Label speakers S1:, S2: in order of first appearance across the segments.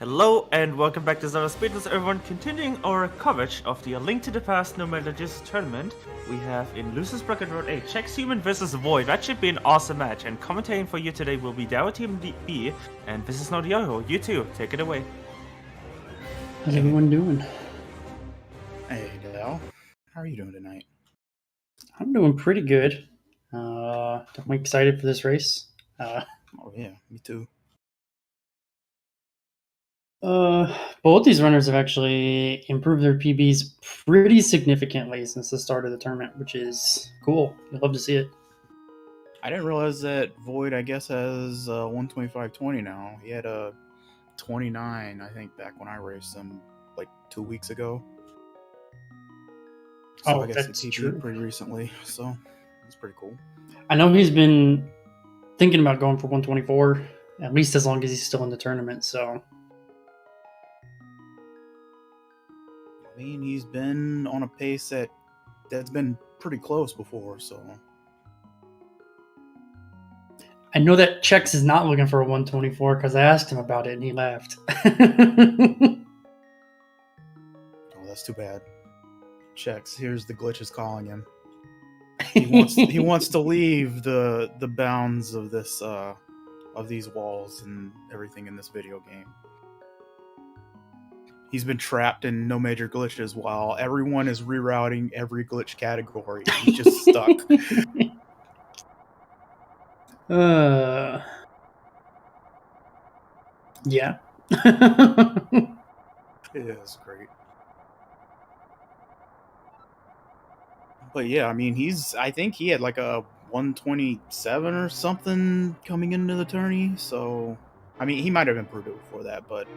S1: Hello and welcome back to ZeldaSpeedRuns, everyone. Continuing our coverage of the A Link to the Past No Melodies tournament, we have in Lucis Bracket Road A, Chexhuman versus V0oid. That should be an awesome match, and commentating for you today will be Dow Team B, and this is not Yoho. You too, take it away.
S2: How's everyone doing?
S3: Hey, Dow. How are you doing tonight?
S2: I'm doing pretty good. I'm excited for this race.
S3: Oh yeah, me too.
S2: Both these runners have actually improved their PBs pretty significantly since the start of the tournament, which is cool. You'd love to see it.
S3: I didn't realize that V0oid, I guess, has 125.20 now. He had a 29, I think, back when I raced him like 2 weeks ago. So I guess he PB'd pretty recently, so it's pretty cool.
S2: I know he's been thinking about going for 124, at least as long as he's still in the tournament, so...
S3: I mean, he's been on a pace that's been pretty close before, so...
S2: I know that Chex is not looking for a 124 because I asked him about it and he laughed.
S3: Oh, that's too bad. Chex, here's the glitches calling him. He wants to leave the bounds of this of these walls and everything in this video game. He's been trapped in no major glitches while everyone is rerouting every glitch category. He's just stuck.
S2: Yeah.
S3: It is great. But yeah, I mean, I think he had like a 127 or something coming into the tourney. So, I mean, he might have improved it before that, but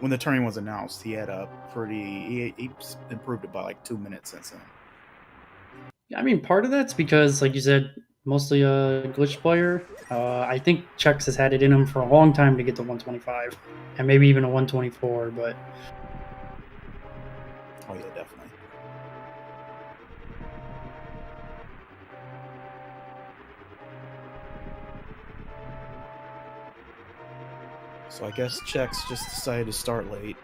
S3: when the tourney was announced, he had he improved it by like 2 minutes since then.
S2: I mean, part of that's because, like you said, mostly a glitch player. I think Chex has had it in him for a long time to get to 125, and maybe even a 124, but...
S3: Oh yeah, definitely. So I guess Chex just decided to start late.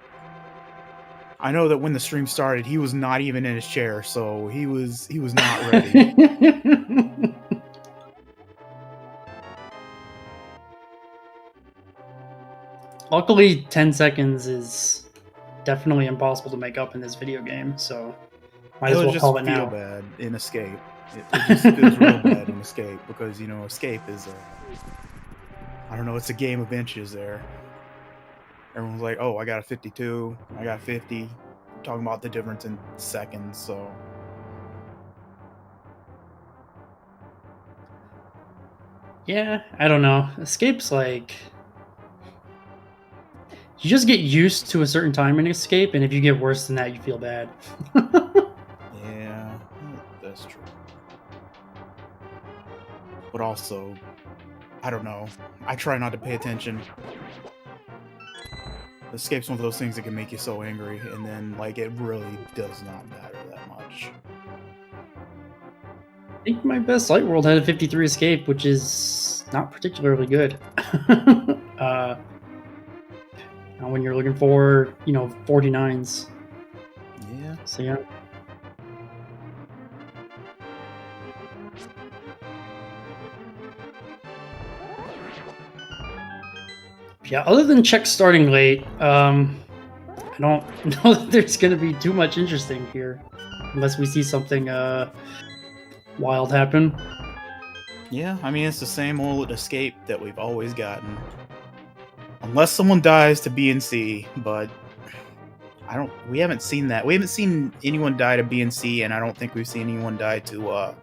S3: I know that when the stream started, he was not even in his chair, so he was not ready.
S2: Luckily, 10 seconds is definitely impossible to make up in this video game, so might as well call it now.
S3: It just feel bad in Escape. It just feels real bad in Escape because, you know, Escape is I don't know, it's a game of inches there. Everyone's like, oh, I got a 52, I got 50. I'm talking about the difference in seconds, so...
S2: Yeah, I don't know. Escape's like... You just get used to a certain time in Escape, and if you get worse than that, you feel bad.
S3: Yeah, that's true. But also, I don't know. I try not to pay attention. Escape's one of those things that can make you so angry, and then, like, it really does not matter that much.
S2: I think my best Light World had a 53 Escape, which is not particularly good. When you're looking for, 49s.
S3: Yeah.
S2: So, yeah. Yeah, other than Chex starting late, I don't know that there's going to be too much interesting here. Unless we see something wild happen.
S3: Yeah, I mean, it's the same old Escape that we've always gotten. Unless someone dies to B and C, but we haven't seen that. We haven't seen anyone die to B and C, and I don't think we've seen anyone die to,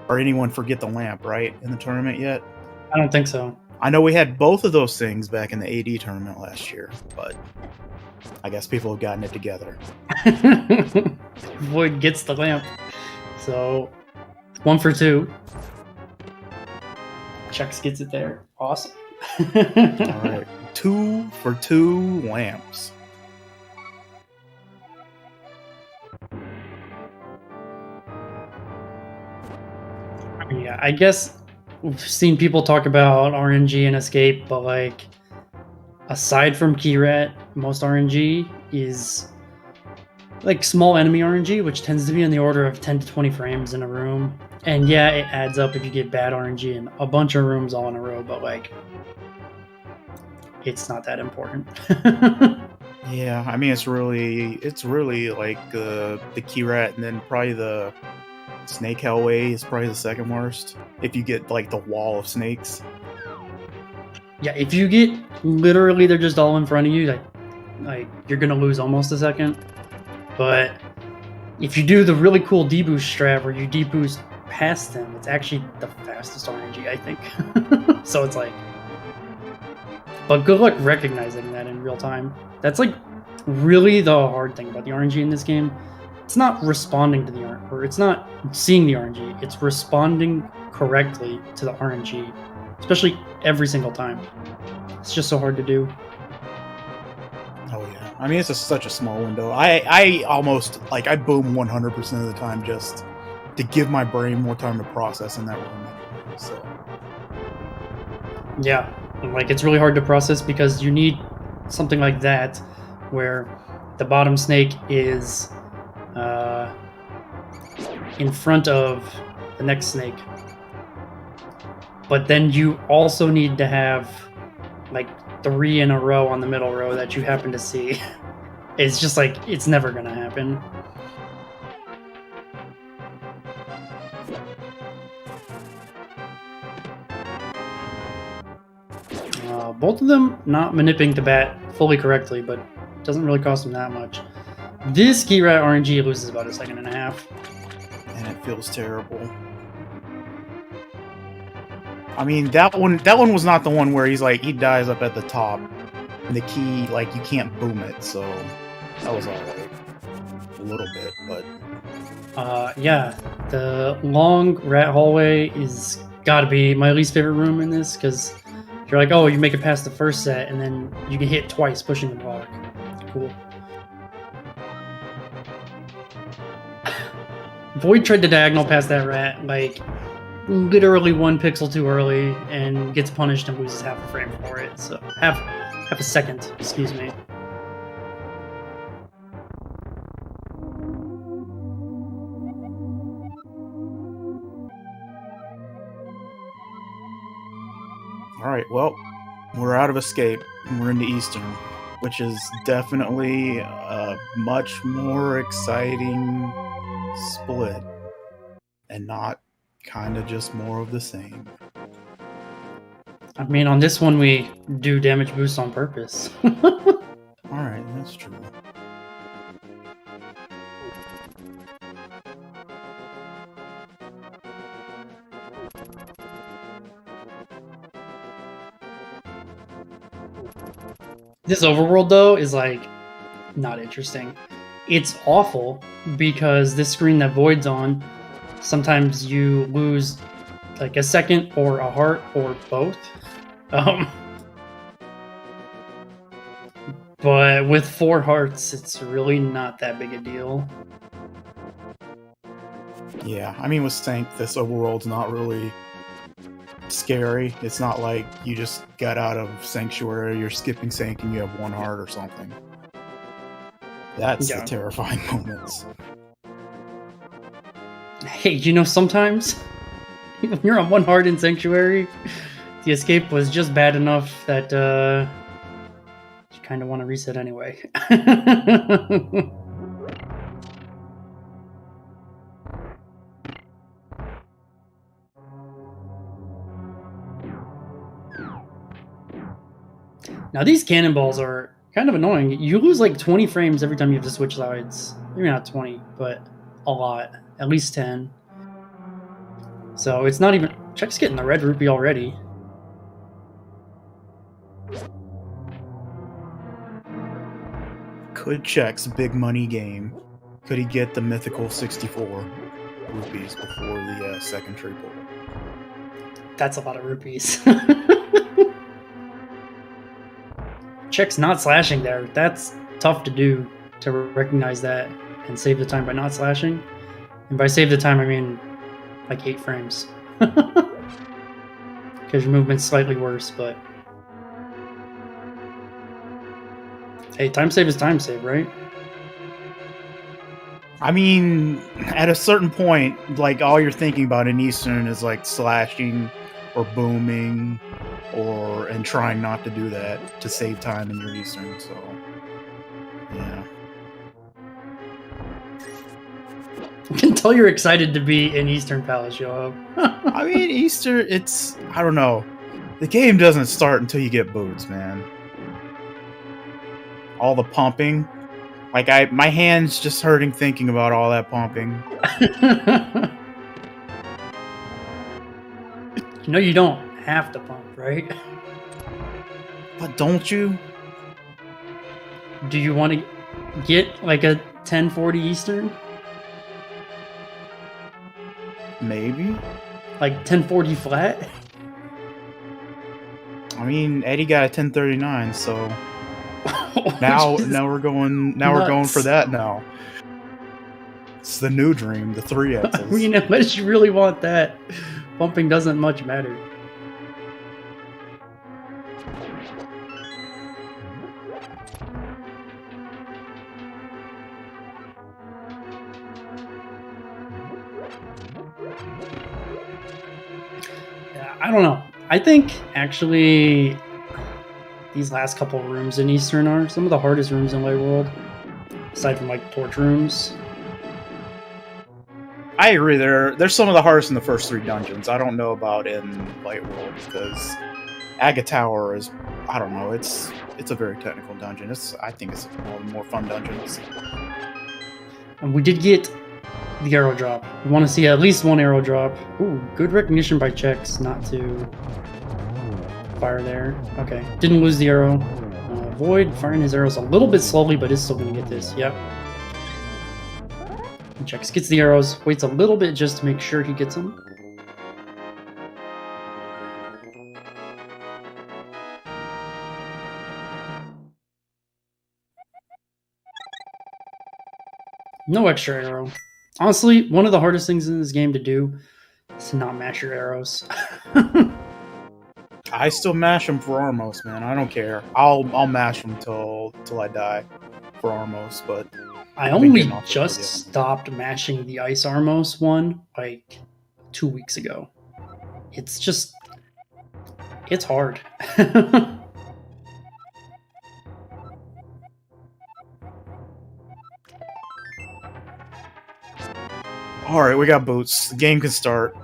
S3: or anyone forget the lamp, right, in the tournament yet?
S2: I don't think so.
S3: I know we had both of those things back in the AD tournament last year, but I guess people have gotten it together.
S2: V0oid gets the lamp. So, 1 for 2. Chex gets it there. Awesome.
S3: Alright, 2 for 2 lamps.
S2: Yeah, I guess we've seen people talk about RNG and Escape, but like, aside from Keyrat, most RNG is like small enemy RNG, which tends to be in the order of 10 to 20 frames in a room. And yeah, it adds up if you get bad RNG in a bunch of rooms all in a row, but like, it's not that important.
S3: Yeah, I mean, it's really like the key rat, and then probably the snake hellway is probably the second worst. If you get like the wall of snakes.
S2: Yeah, if you get literally they're just all in front of you, like you're gonna lose almost a second. But if you do the really cool deboost strat where you deboost past them, it's actually the fastest RNG, I think. So it's like, but good luck recognizing that in real time. That's like really the hard thing about the RNG in this game. It's not responding to the RNG, or it's not seeing the RNG. It's responding correctly to the RNG, especially every single time. It's just so hard to do.
S3: Oh yeah, I mean, it's such a small window. I almost like I boom 100% of the time just to give my brain more time to process in that room. So
S2: yeah, and like it's really hard to process because you need something like that where the bottom snake is in front of the next snake, but then you also need to have like 3 in a row on the middle row that you happen to see. It's just like, it's never gonna happen. Both of them not manipulating the bat fully correctly, but it doesn't really cost them that much. This key rat RNG loses about 1.5 seconds.
S3: And it feels terrible. I mean, that one was not the one where he's like, he dies up at the top, and the key, like, you can't boom it, so that was alright. A little bit, but...
S2: yeah, the long rat hallway is gotta be my least favorite room in this, because you're like, oh, you make it past the first set, and then you can hit twice pushing the block. Cool. Void tried to diagonal past that rat, like, literally 1 pixel too early, and gets punished and loses half a frame for it. So, half a second, excuse me.
S3: Alright, well, we're out of escape, and we're into Eastern, which is definitely a much more exciting split, and not kind of just more of the same.
S2: I mean, on this one, we do damage boost on purpose.
S3: Alright, that's true.
S2: This overworld, though, is like not interesting. It's awful because this screen that Void's on, sometimes you lose like a second or a heart or both. But with 4 hearts, it's really not that big a deal.
S3: Yeah, I mean, with Sank, this overworld's not really scary. It's not like you just got out of Sanctuary, you're skipping Sank, and you have 1 heart or something. That's the terrifying moments.
S2: Hey, you know, sometimes when you're on 1 heart in Sanctuary, the escape was just bad enough that you kind of want to reset anyway. Now these cannonballs are kind of annoying. You lose like 20 frames every time you have to switch sides. Maybe not 20, but a lot. At least 10. So it's not even... Check's getting the red rupee already.
S3: Could Check's big money game, could he get the mythical 64 rupees before the second triple?
S2: That's a lot of rupees. Check's not slashing there. That's tough to do, to recognize that and save the time by not slashing. And by save the time, I mean like 8 frames. Because your movement's slightly worse, but... Hey, time save is time save, right?
S3: I mean, at a certain point, like all you're thinking about in Eastern is like slashing or booming and trying not to do that to save time in your Eastern, so yeah.
S2: I can tell you're excited to be in Eastern Palace, yo.
S3: I mean, Easter, I don't know. The game doesn't start until you get boots, man. All the pumping. Like, my hand's just hurting thinking about all that pumping.
S2: You know you don't have to pump, right?
S3: But don't you?
S2: Do you want to get like a 1040 Eastern?
S3: Maybe.
S2: Like 1040 flat?
S3: I mean, Eddie got a 1039, so now we're going for that now. It's the new dream, the 3Xs.
S2: I mean, unless you really want that, pumping doesn't much matter. Yeah, I don't know. I think actually these last couple rooms in Eastern are some of the hardest rooms in Light World, aside from like torch rooms.
S3: I agree. They're some of the hardest in the first 3 dungeons. I don't know about in Light World because Aga Tower is, I don't know. It's a very technical dungeon. I think it's one of the more fun dungeons.
S2: And we did get the arrow drop. We want to see at least one arrow drop. Ooh, good recognition by Chex not to fire there. Okay, didn't lose the arrow. Void firing his arrows a little bit slowly, but is still going to get this. Yep. And Chex gets the arrows, waits a little bit just to make sure he gets them. No extra arrow. Honestly, one of the hardest things in this game to do is to not mash your arrows.
S3: I still mash them for Armos, man. I don't care. I'll mash them till I die for Armos, but
S2: I only just stopped mashing the Ice Armos one like 2 weeks ago. It's just, it's hard.
S3: Alright, we got boots. The game can start.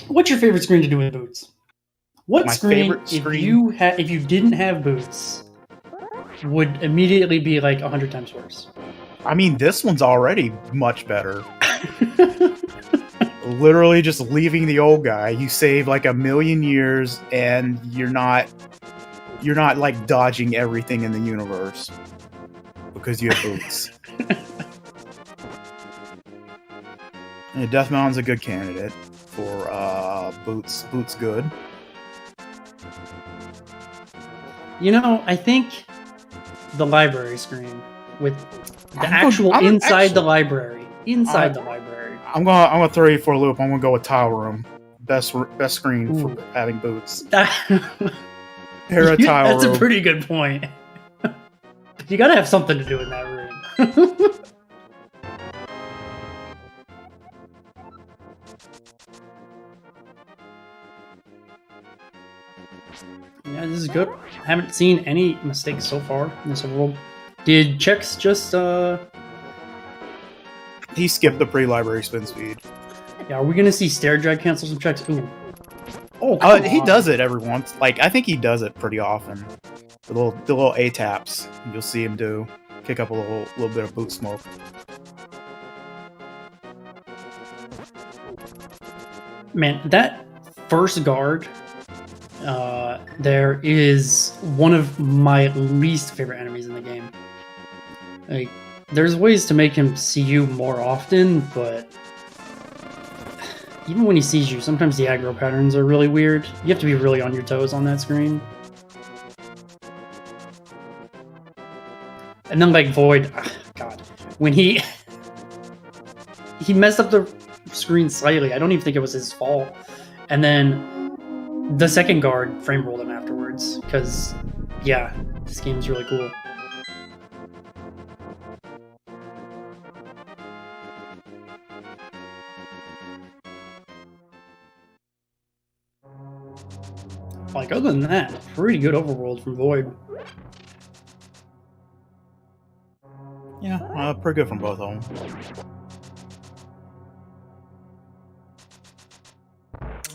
S2: What's your favorite screen to do with boots? What
S3: My
S2: screen,
S3: favorite
S2: if you didn't have boots, would immediately be like 100 times worse?
S3: I mean, this one's already much better. Literally just leaving the old guy. You save like 1,000,000 years and you're not like dodging everything in the universe because you have boots. And Death Mountain's a good candidate for boots. Boots good.
S2: You know, I think the library screen with the actual inside the library. Inside the library.
S3: I'm gonna throw you for a loop. I'm gonna go with Tile Room. Best screen for having boots. Tile
S2: That's
S3: Room.
S2: a pretty good point. You gotta have something to do in that room. Yeah, this is good. Haven't seen any mistakes so far in this world. Did Chex just
S3: He skipped the pre-library spin speed.
S2: Yeah, are we gonna see stair drag cancels from Chex? Ooh. Oh,
S3: He does it every once. Like, I think he does it pretty often. The little A taps you'll see him do. Kick up a little bit of boot smoke.
S2: Man, that first guard there is one of my least favorite enemies in the game. Like, there's ways to make him see you more often, but even when he sees you, sometimes the aggro patterns are really weird. You have to be really on your toes on that screen. And then like Void, God, when he messed up the screen slightly. I don't even think it was his fault. And then the second guard frame rolled him afterwards because, yeah, This game's really cool. Like, other than that, pretty good overworld from Void.
S3: Yeah, pretty good from both of them.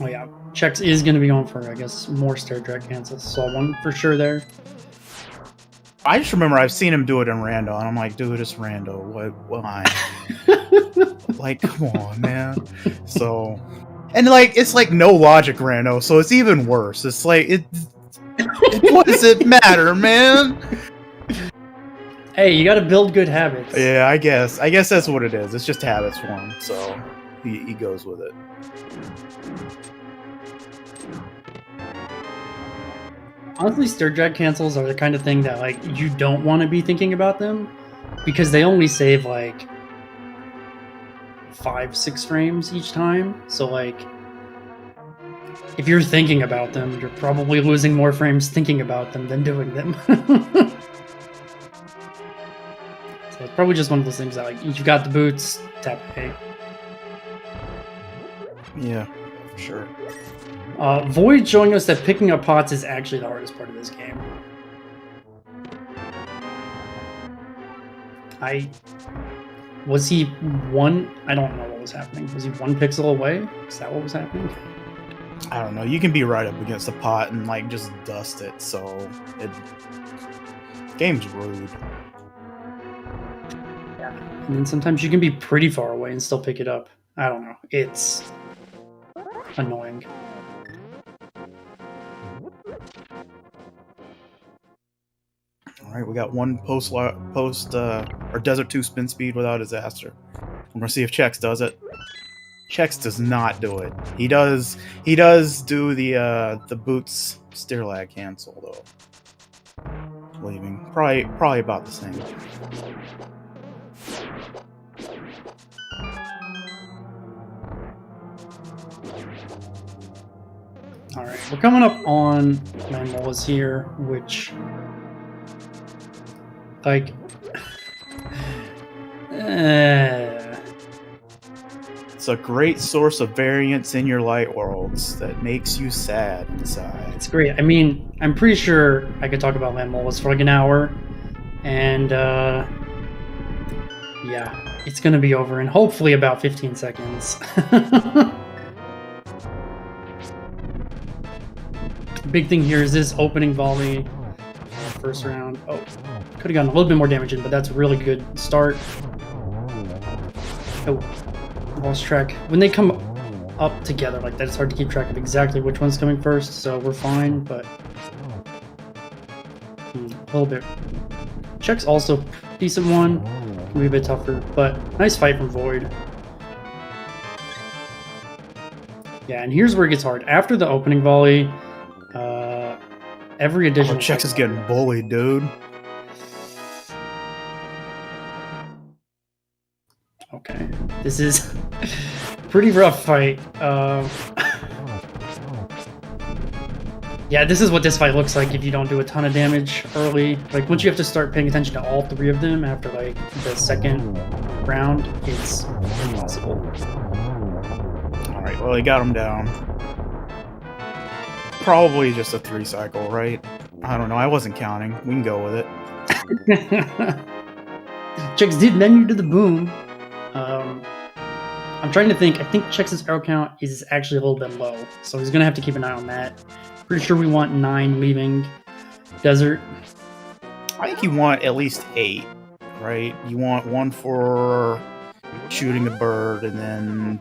S2: Oh yeah, Chex is going to be going for, I guess, more stair drag cancels. Saw one for sure there.
S3: I just remember I've seen him do it in rando, and I'm like, dude, it's rando. Why? Like, come on, man. So, and like, it's like no logic rando, so it's even worse. It's like, what does it matter, man?
S2: Hey, you got to build good habits.
S3: Yeah, I guess that's what it is. It's just habits for him, so he goes with it.
S2: Honestly, stair drag cancels are the kind of thing that, like, you don't want to be thinking about them because they only save like 5-6 frames each time. So, like, if you're thinking about them, you're probably losing more frames thinking about them than doing them. So it's probably just one of those things that, like, you've got the boots, tap A.
S3: Yeah, for sure.
S2: Void showing us that picking up pots is actually the hardest part of this game. Was he one? I don't know what was happening. Was he 1 pixel away? Is that what was happening?
S3: I don't know. You can be right up against the pot and like just dust it. So game's rude.
S2: Yeah. And then sometimes you can be pretty far away and still pick it up. I don't know. It's annoying.
S3: All right, we got one post or Desert 2 spin speed without disaster. I'm gonna see if Chex does it. Chex does not do it. He does do the boots stair lag cancel though. Leaving probably about the same.
S2: All right, we're coming up on Manmola's here, which, like,
S3: it's a great source of variance in your light worlds that makes you sad inside.
S2: it's great. I mean, I'm pretty sure I could talk about Manmola's for like an hour, and yeah, it's gonna be over in hopefully about 15 seconds. Big thing here is this opening volley, first round. Oh, could have gotten a little bit more damage in, but that's a really good start. Oh, lost track. When they come up together like that, it's hard to keep track of exactly which one's coming first, so we're fine, but a little bit. Check's also a decent one, can be a bit tougher, but nice fight from Void. Yeah, and here's where it gets hard. After the opening volley, every additional...
S3: Chex is getting bullied, dude.
S2: Okay, this is pretty rough fight. Yeah, this is what this fight looks like if you don't do a ton of damage early. Like, once you have to start paying attention to all 3 of them after, like, the second round, it's impossible.
S3: Alright, well, he got him down. Probably just a 3 cycle, right? I don't know, I wasn't counting. We can go with it.
S2: Chex did menu to the boom. I'm trying to think. I think Chex's arrow count is actually a little bit low, so he's gonna have to keep an eye on that. Pretty sure we want 9 leaving desert.
S3: I think you want at least 8, right? You want 1 for shooting a bird, and then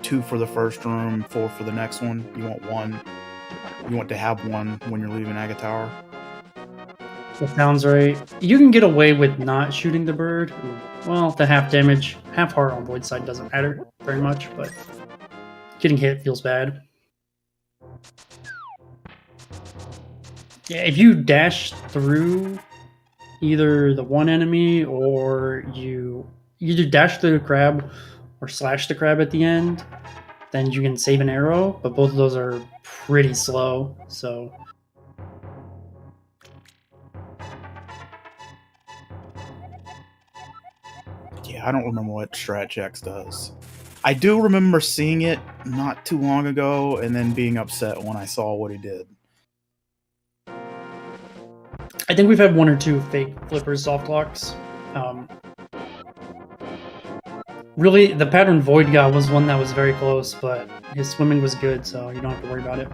S3: 2 for the first room, 4 for the next one. You want 1. You want to have 1 when you're leaving Aga Tower.
S2: That sounds right. You can get away with not shooting the bird. Well, the half damage, half heart on Void's side doesn't matter very much, but getting hit feels bad. Yeah, if you dash through either the one enemy or you either dash through the crab or slash the crab at the end, then you can save an arrow, but both of those are pretty slow, so...
S3: I don't remember what strat Chex does. I do remember seeing it not too long ago and then being upset when I saw what he did.
S2: I think we've had 1 or 2 fake flippers soft locks. Really, the pattern Void guy was one that was very close, but his swimming was good, so you don't have to worry about it.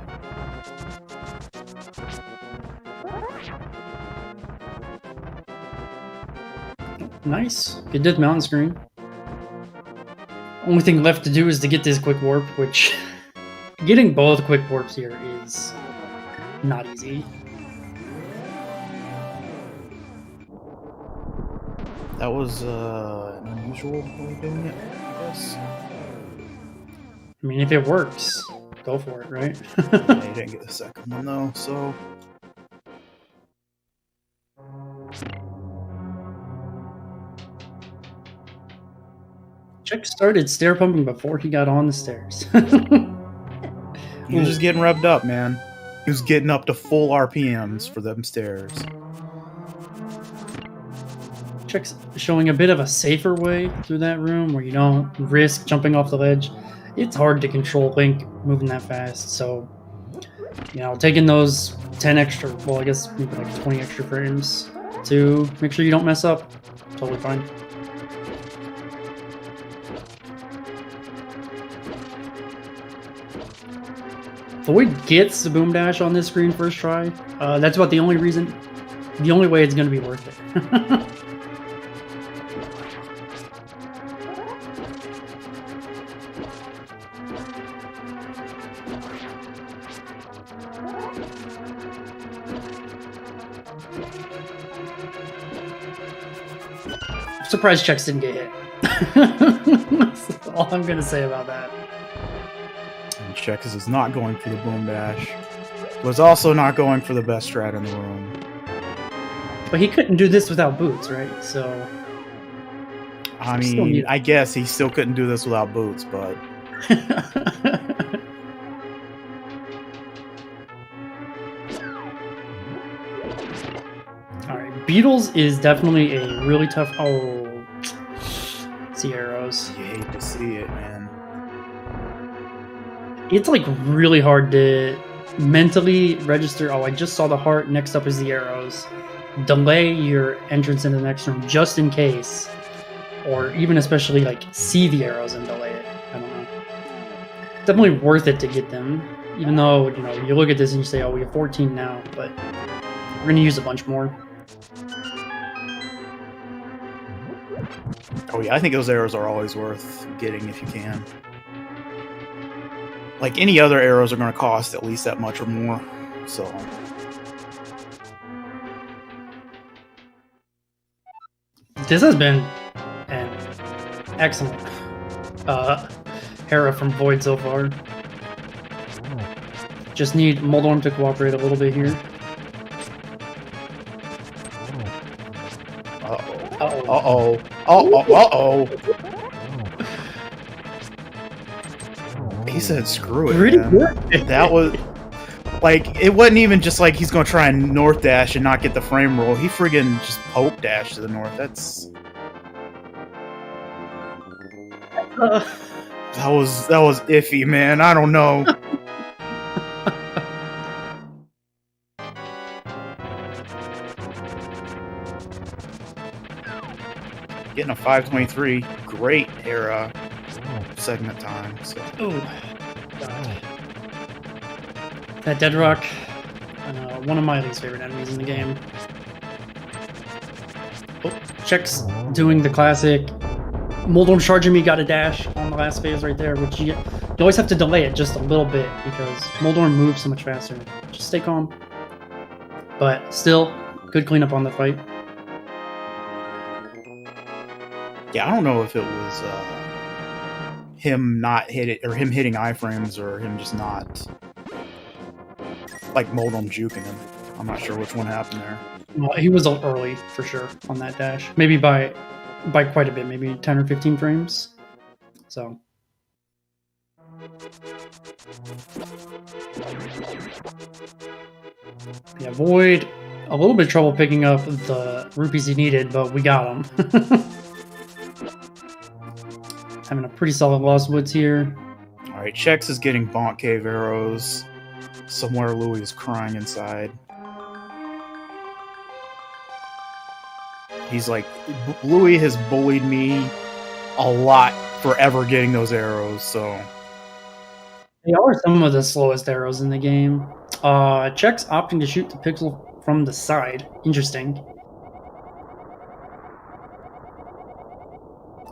S2: Nice. Good did mountain screen. Only thing left to do is to get this quick warp, which getting both quick warps here is not easy.
S3: That was an unusual way of doing it, I guess.
S2: I mean, if it works, go for it, right?
S3: Yeah, you didn't get the second one though, so...
S2: Chex started stair pumping before he got on the stairs.
S3: He was just getting revved up, man. He was getting up to full RPMs for them stairs.
S2: Chex showing a bit of a safer way through that room where you don't risk jumping off the ledge. It's hard to control Link moving that fast, so you know, taking those 10 extra, well, I guess maybe like 20 extra frames to make sure you don't mess up. Totally fine. Void gets the boom dash on this screen first try. That's about the only way it's going to be worth it. Surprised Chex didn't get hit. That's all I'm going to say about that.
S3: And Chex is not going for the boom dash. Was also not going for the best strat in the room.
S2: But he couldn't do this without boots, right? So...
S3: I mean, I guess he still couldn't do this without boots, but...
S2: Alright, Beetles is definitely a really tough... Oh... See arrows.
S3: You hate to see it, man.
S2: It's like really hard to mentally register, oh, I just saw the heart, next up is the arrows. Delay your entrance into the next room just in case. Or even especially like see the arrows and delay it. I don't know. Definitely worth it to get them. Even though, you know, you look at this and you say, oh, we have 14 now, but we're going to use a bunch more.
S3: Oh yeah, I think those arrows are always worth getting if you can. Like, any other arrows are going to cost at least that much or more, so...
S2: This has been an excellent era from Void so far. Just need Moldorm to cooperate a little bit here.
S3: Uh-oh. Uh-oh. He said screw it,
S2: Pretty
S3: man.
S2: good.
S3: That was... Like, it wasn't even just like he's gonna try and north dash and not get the frame roll. He friggin' just poke dash to the north. That's... That was iffy, man. I don't know. Getting a 523, great era segment time. So.
S2: Oh, God. That Dead Rock, one of my least favorite enemies in the game. Oh, Chex doing the classic. Moldorm charging me, got a dash on the last phase right there, which you always have to delay it just a little bit because Moldorm moves so much faster. Just stay calm. But still, good cleanup on the fight.
S3: Yeah, I don't know if it was him not hit it, or him hitting iframes, or him just not, like, Moldorm juking him. I'm not sure which one happened there.
S2: Well, he was early for sure on that dash. Maybe by quite a bit, maybe 10 or 15 frames. So. Yeah, Void, a little bit of trouble picking up the rupees he needed, but we got him. Having a pretty solid Lost Woods here.
S3: Alright, Chex is getting Bonk Cave arrows. Somewhere Louis is crying inside. He's like, Louis has bullied me a lot for ever getting those arrows, so...
S2: They are some of the slowest arrows in the game. Chex opting to shoot the pixel from the side. Interesting.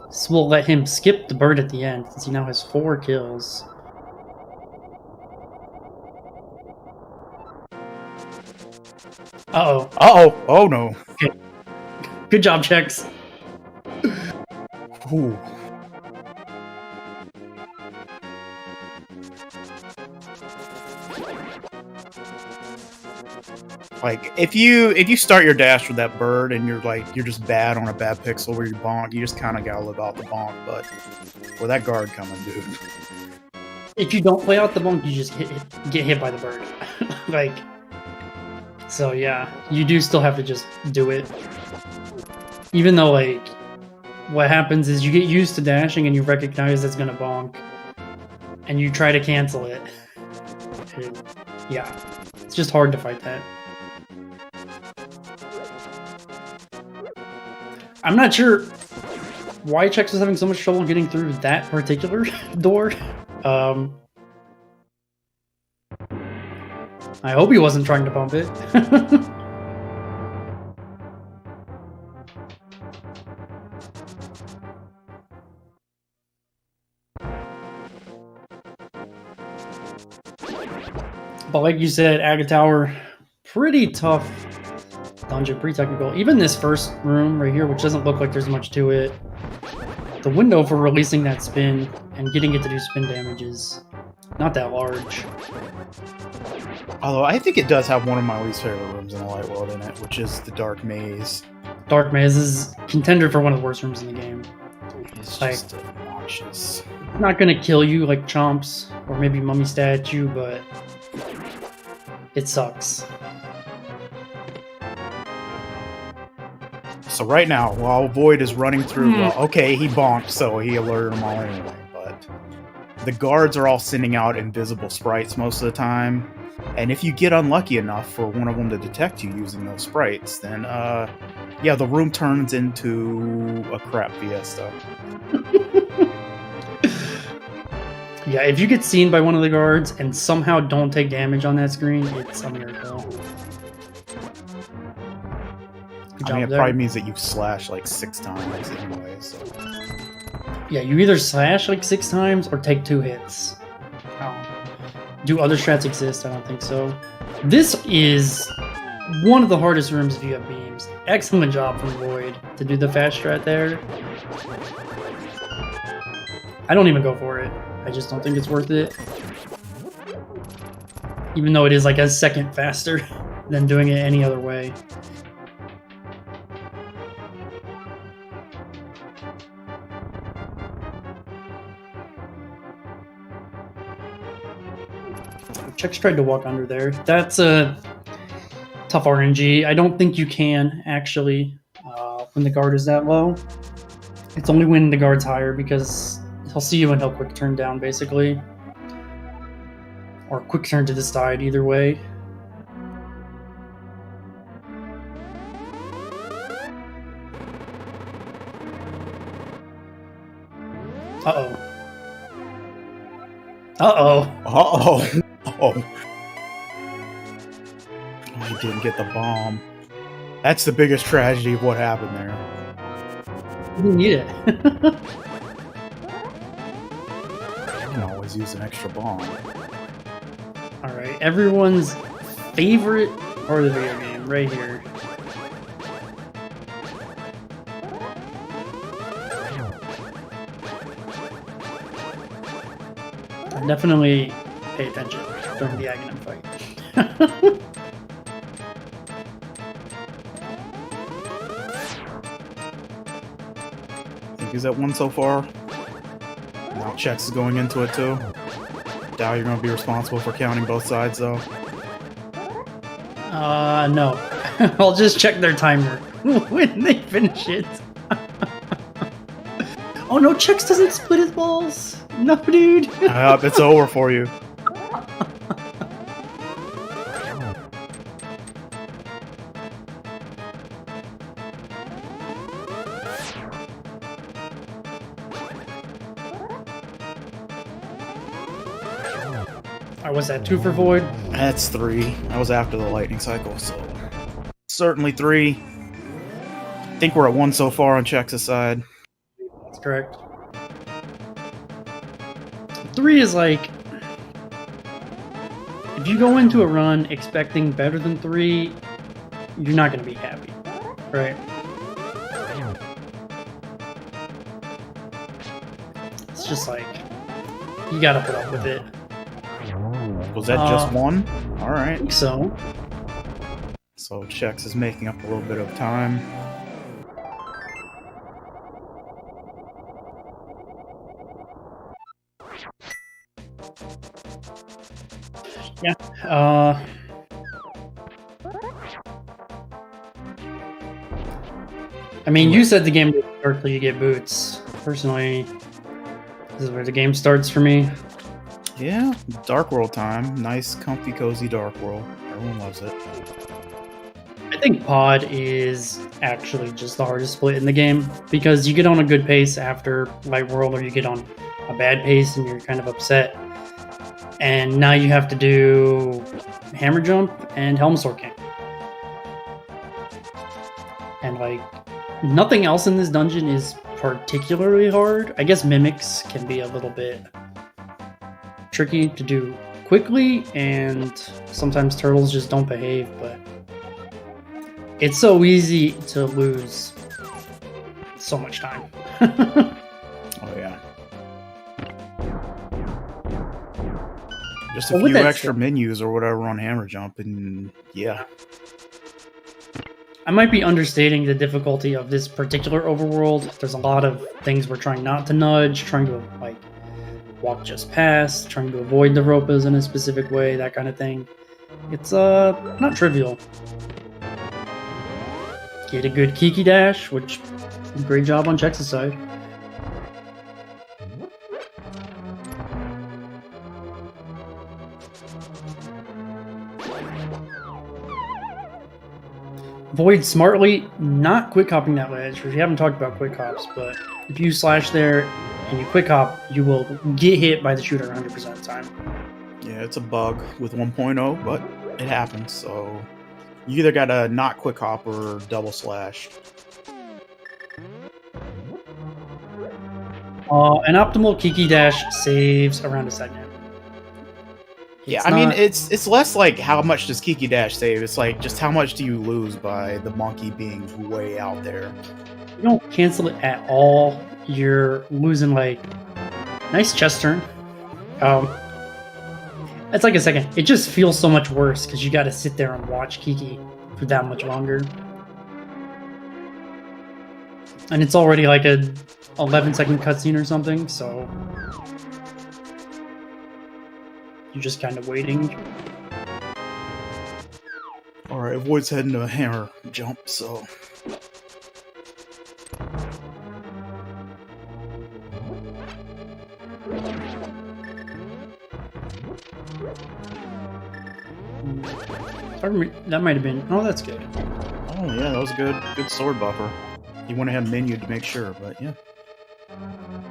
S2: This will let him skip the bird at the end, since he now has 4 kills. Uh-oh.
S3: Uh-oh! Oh no!
S2: Okay. Good job, Chex.
S3: Ooh. Like, if you start your dash with that bird and you're just bad on a bad pixel where you bonk, you just kind of gotta live out the bonk. But with that guard coming, dude.
S2: If you don't play out the bonk, you just get hit by the bird. Like, so yeah, you do still have to just do it. Even though, like, what happens is you get used to dashing and you recognize it's gonna bonk, and you try to cancel it. And, yeah, it's just hard to fight that. I'm not sure why Chex was having so much trouble getting through that particular door. I hope he wasn't trying to bump it. But like you said, Agate Tower, pretty tough dungeon, pretty technical. Even this first room right here, which doesn't look like there's much to it, the window for releasing that spin and getting it to do spin damage is not that large.
S3: Although I think it does have one of my least favorite rooms in the Light World in it, which is the Dark Maze.
S2: Dark Maze is contender for one of the worst rooms in the game.
S3: It's
S2: Like,
S3: just obnoxious.
S2: it's not gonna kill you like Chomps or maybe Mummy Statue, but it sucks.
S3: So right now, while Void is running through, well, okay, he bonked, so he alerted them all anyway, but the guards are all sending out invisible sprites most of the time, and if you get unlucky enough for one of them to detect you using those sprites, then, yeah, the room turns into a crap fiesta.
S2: Yeah, if you get seen by one of the guards and somehow don't take damage on that screen, it's a miracle.
S3: I mean, it probably means that you slash like 6 times anyway, so...
S2: Yeah, you either slash like 6 times or take 2 hits. Do other strats exist? I don't think so. This is one of the hardest rooms if you have beams. Excellent job from Void to do the fast strat there. I don't even go for it. I just don't think it's worth it. Even though it is like a second faster than doing it any other way. Chex tried to walk under there. That's a tough RNG. I don't think you can, actually, when the guard is that low. It's only when the guard's higher, because he'll see you and he'll quick turn down, basically. Or quick turn to the side, either way. Uh-oh. Uh-oh.
S3: Uh-oh. Oh, he didn't get the bomb. That's the biggest tragedy of what happened there.
S2: You didn't need it.
S3: You can always use an extra bomb.
S2: Alright, everyone's favorite part of the video game, right here. Definitely pay attention during the Aghanim fight.
S3: I think he's at 1 so far. Now Chex is going into it too. Doubt you're going to be responsible for counting both sides though.
S2: No. I'll just check their timer when they finish it. Oh no, Chex doesn't split his balls. No, dude.
S3: It's over for you.
S2: Was that 2 for Void?
S3: That's 3. That was after the lightning cycle, so certainly 3. I think we're at 1 so far on Chex's side.
S2: That's correct. 3 is like, if you go into a run expecting better than 3, you're not going to be happy, right? It's just like, you got to put up with it.
S3: Was that just 1? All right.
S2: I think so.
S3: So Chex is making up a little bit of time.
S2: Yeah. I mean, you said the game doesn't start till you get boots. Personally, this is where the game starts for me.
S3: Yeah, Dark World time. Nice, comfy, cozy Dark World. Everyone loves it.
S2: I think Pod is actually just the hardest split in the game because you get on a good pace after Light World, or you get on a bad pace and you're kind of upset. And now you have to do Hammer Jump and Helmsword King. And like, nothing else in this dungeon is particularly hard. I guess Mimics can be a little bit tricky to do quickly, and sometimes turtles just don't behave, but it's so easy to lose so much time.
S3: Oh yeah. Just a few extra menus or whatever on Hammer Jump, and yeah.
S2: I might be understating the difficulty of this particular overworld. There's a lot of things we're trying not to nudge, trying to like walk just past, trying to avoid the ropes in a specific way, that kind of thing. It's not trivial. Get a good Kiki dash, which great job on Chex's side. Void smartly not quick hopping that ledge. We haven't talked about quick hops, but if you slash there and you quick hop, you will get hit by the shooter 100% of the time.
S3: Yeah, it's a bug with 1.0, but it happens, so you either gotta not quick hop or double slash.
S2: An optimal Kiki dash saves around a second.
S3: Yeah, I mean, it's less like how much does Kiki Dash save, it's like just how much do you lose by the monkey being way out there.
S2: You don't cancel it at all. You're losing like nice chest turn. It's like a second. It just feels so much worse because you got to sit there and watch Kiki for that much longer. And it's already like a 11-second cutscene or something, so you're just kind of waiting.
S3: Alright, Void's heading to a Hammer Jump, so
S2: that might have been... Oh, that's good.
S3: oh yeah, that was a good sword buffer. You went ahead and menued to make sure, but yeah.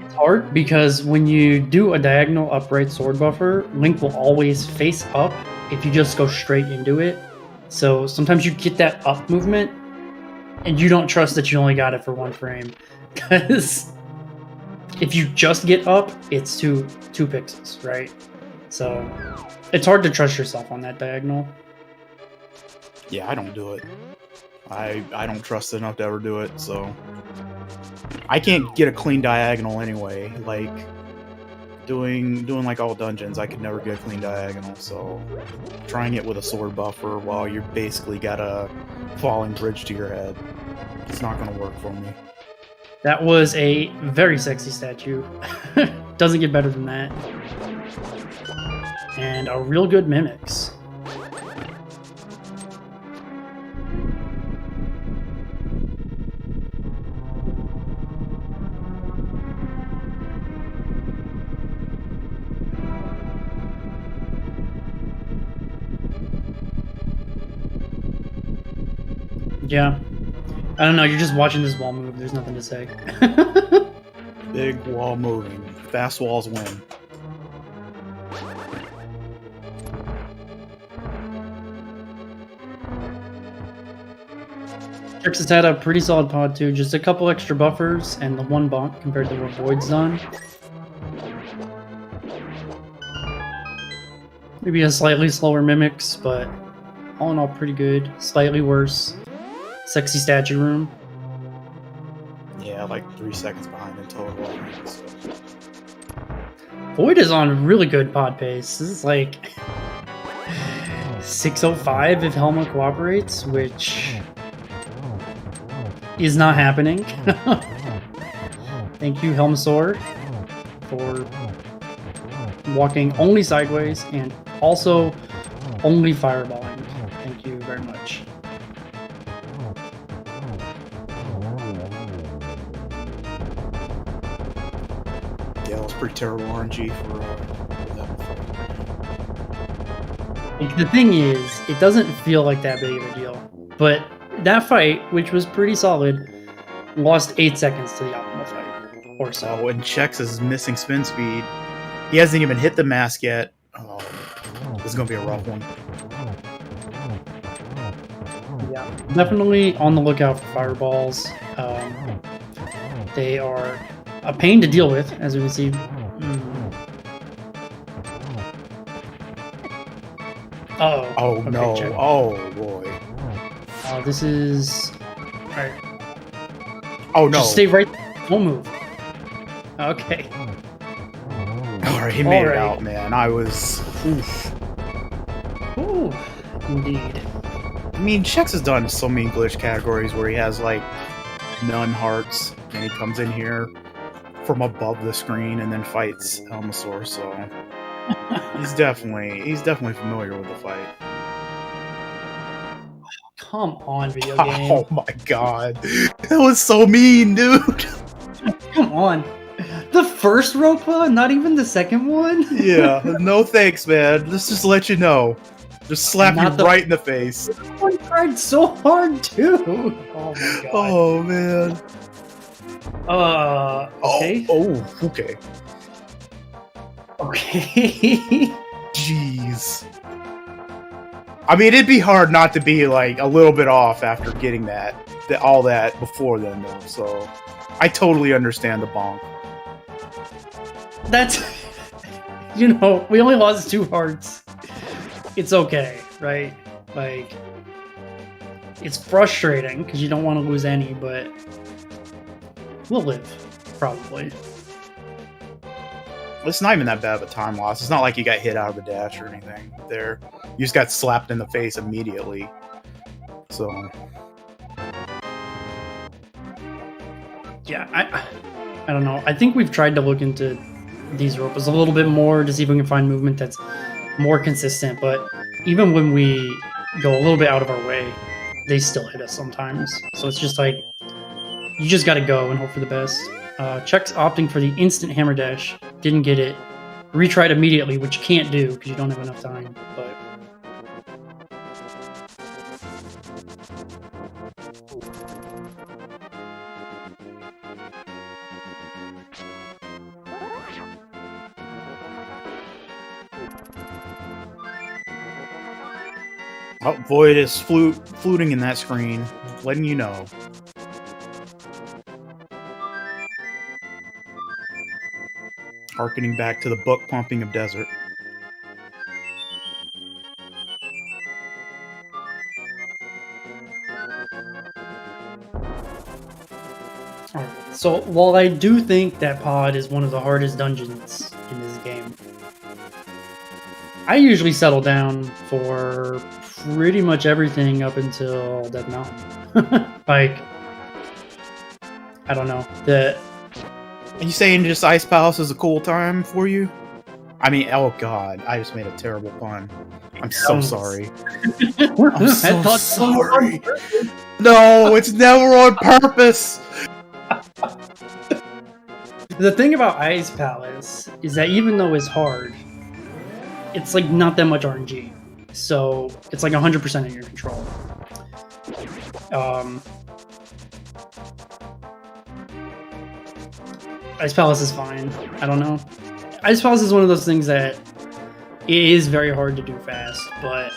S2: It's hard because when you do a diagonal upright sword buffer, Link will always face up if you just go straight into it. So sometimes you get that up movement and you don't trust that you only got it for 1 frame. Because if you just get up, it's two pixels, right? So it's hard to trust yourself on that diagonal.
S3: Yeah, I don't do it. I don't trust it enough to ever do it, so I can't get a clean diagonal anyway. Like doing like all dungeons, I could never get a clean diagonal, so trying it with a sword buffer while you're basically got a falling bridge to your head, it's not gonna work for me.
S2: That was a very sexy statue. Doesn't get better than that. And a real good Mimics. Yeah. I don't know, you're just watching this wall move, there's nothing to say.
S3: Big wall moving. Fast walls win.
S2: Chex has had a pretty solid pod too, just a couple extra buffers and the one bonk compared to what Void's done. Maybe a slightly slower mimics, but all in all pretty good. Slightly worse. Sexy statue room.
S3: Yeah, like 3 seconds behind in total. So.
S2: Void is on really good pod pace. This is like 6:05 if Helma cooperates, which is not happening. Thank you, Helmasaur, for walking only sideways and also only fireballing. Thank you very much.
S3: Yeah, it was pretty terrible RNG for that.
S2: Like, the thing is, it doesn't feel like that big of a deal. But that fight, which was pretty solid, lost 8 seconds to the optimal fight. Or so.
S3: Oh, and Chex is missing spin speed. He hasn't even hit the mask yet. Oh, this is going to be a rough one.
S2: Yeah, definitely on the lookout for fireballs. They are a pain to deal with, as we can see. Uh-oh.
S3: Oh,
S2: Okay,
S3: no.
S2: check.
S3: Oh, boy.
S2: This is... Alright.
S3: Oh, no.
S2: Just stay right there. Don't move. Okay.
S3: Alright, he made it
S2: Alright.
S3: out, man. I was... Oof.
S2: Ooh, indeed.
S3: I mean, Chex has done so many glitch categories where he has, like, none hearts, and he comes in here from above the screen and then fights Helmasaur, so... he's definitely familiar with the fight.
S2: Come on, video game.
S3: Oh my god. That was so mean, dude.
S2: Come on. The first Ropa, not even the second one?
S3: Yeah, no thanks, man. Let's just let you know. Just slap you
S2: Not the-
S3: right in the face.
S2: This one tried so hard, too. Oh my god.
S3: Oh, man.
S2: Okay.
S3: Oh, okay.
S2: Okay.
S3: Jeez. I mean, it'd be hard not to be, like, a little bit off after getting all that before then, though, so... I totally understand the bonk.
S2: That's... You know, we only lost 2 hearts. It's okay, right? Like... It's frustrating, because you don't want to lose any, but... We'll live, probably.
S3: It's not even that bad of a time loss. It's not like you got hit out of the dash or anything there. You just got slapped in the face immediately. So...
S2: Yeah, I don't know. I think we've tried to look into these Ropas a little bit more to see if we can find movement that's more consistent, but even when we go a little bit out of our way, they still hit us sometimes. So it's just like, you just gotta go and hope for the best. Chex opting for the instant hammer dash, didn't get it. Retried immediately, which you can't do because you don't have enough time, but...
S3: Oh, Void is fluting in that screen, letting you know. Harkening back to the book pumping of Desert.
S2: Alright, so while I do think that pod is one of the hardest dungeons in this game, I usually settle down for pretty much everything up until Death Mountain. Like, I don't know.
S3: Are you saying just Ice Palace is a cool time for you? I mean, oh god, I just made a terrible pun. I'm so sorry. I'm so sorry. No, it's never on purpose.
S2: The thing about Ice Palace is that even though it's hard, it's like not that much RNG. So it's like 100% in your control. Um, Ice Palace is fine. I don't know. Ice Palace is one of those things that it is very hard to do fast, but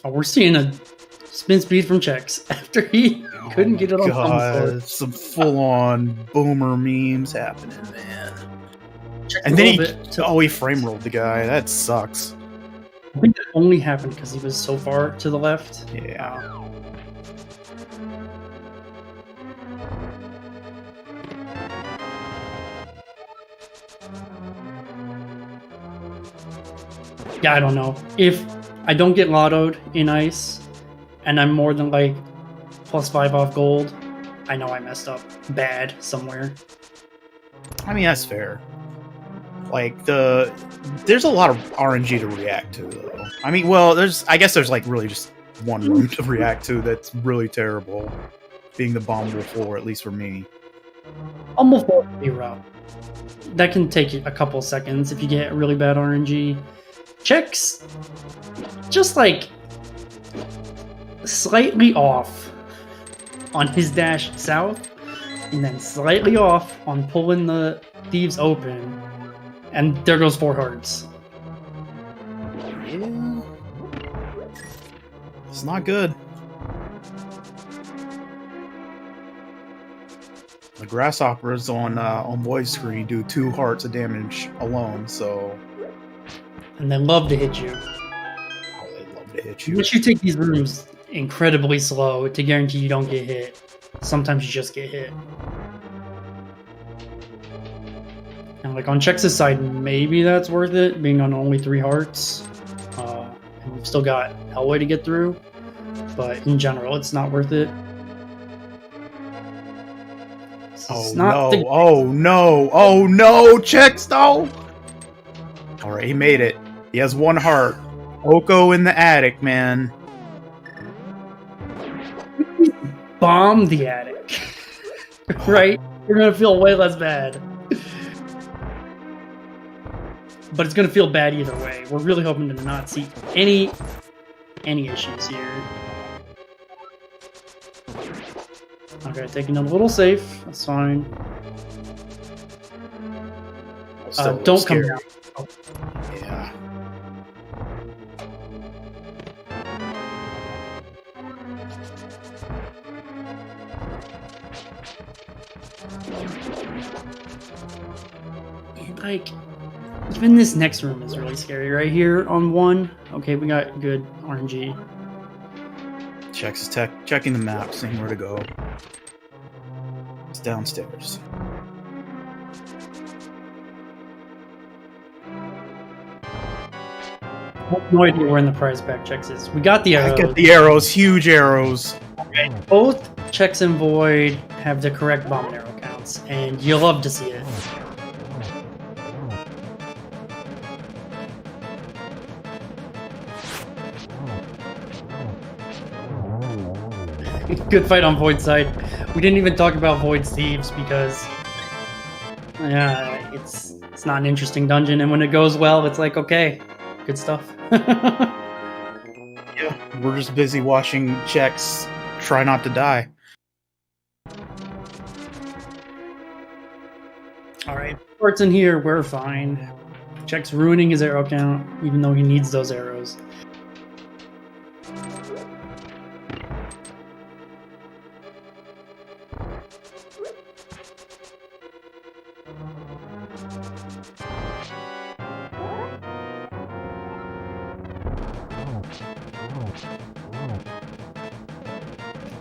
S2: we're seeing a spin speed from Chex after he couldn't get it on
S3: God, some full-on boomer memes happening, man.
S2: Chex
S3: And then he frame rolled the guy. That sucks.
S2: I think that only happened because he was so far to the left.
S3: Yeah.
S2: Yeah, I don't know. If I don't get lottoed in ice, and I'm more than like +5 off gold, I know I messed up bad somewhere.
S3: I mean, that's fair. Like, there's a lot of RNG to react to, though. I mean, well, I guess there's like really just one room to react to that's really terrible. Being the Bomb Wolf 4, at least for me.
S2: Almost would be rough. That can take a couple seconds if you get really bad RNG. Chex, just like slightly off on his dash south, and then slightly off on pulling the thieves open, and there goes 4 hearts.
S3: Yeah. It's not good. The grasshoppers on Void screen do 2 hearts of damage alone, so.
S2: And they love to hit you.
S3: Oh, they love to hit you.
S2: You should take these rooms incredibly slow to guarantee you don't get hit. Sometimes you just get hit. And like on Chex's side, maybe that's worth it, being on only 3 hearts. And we've still got Hellway to get through. But in general, it's not worth it.
S3: Oh no, Chex, no! Alright, he made it. He has 1 heart. Oko in the attic, man.
S2: Bomb the attic. Right? You're gonna feel way less bad. But it's gonna feel bad either way. We're really hoping to not see any issues here. Okay, taking a little safe. That's fine. Don't come down. Oh.
S3: Yeah.
S2: Like, even this next room is really scary. Right here on 1. Okay, we got good RNG.
S3: Chex is checking the map, seeing where to go. It's downstairs.
S2: I have no idea where in the prize pack Chex is. We got the arrows.
S3: I got the arrows, huge arrows.
S2: Okay. Both Chex and Void have the correct bomb and arrow counts, and you'll love to see it. Good fight on Void's side. We didn't even talk about Void's thieves because it's not an interesting dungeon, and when it goes well, it's like, okay, good stuff.
S3: Yeah, we're just busy watching Chex try not to die.
S2: Alright, parts in here, we're fine. Chex ruining his arrow count, even though he needs those arrows.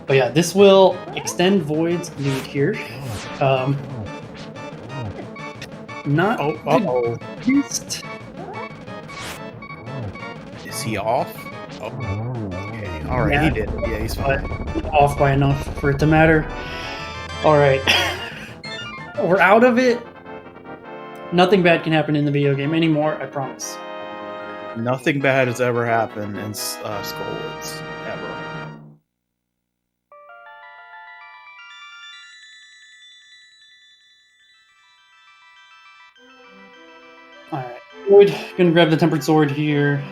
S2: But yeah, this will extend Void's lead here. Not
S3: uh-oh.
S2: least.
S3: Is he off? Oh. Okay. Alright,
S2: Yeah.
S3: he did. Yeah, he's fine.
S2: Off by enough for it to matter. Alright. We're out of it. Nothing bad can happen in the video game anymore, I promise.
S3: Nothing bad has ever happened in Skullwoods. Ever.
S2: Alright. Void, gonna grab the Tempered Sword here.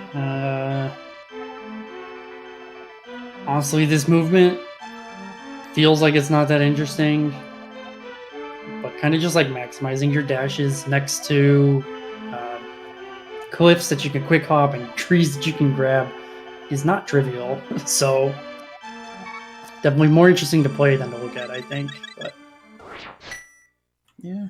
S2: Honestly, this movement feels like it's not that interesting, but kind of just like maximizing your dashes next to cliffs that you can quick hop and trees that you can grab is not trivial. So definitely more interesting to play than to look at, I think. But
S3: Yeah.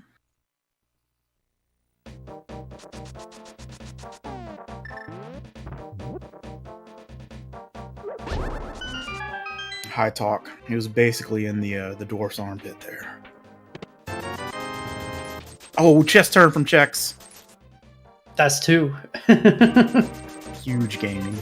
S3: High talk. He was basically in the dwarf's armpit there. Oh, chest turn from Chex.
S2: that's two.
S3: Huge gaming.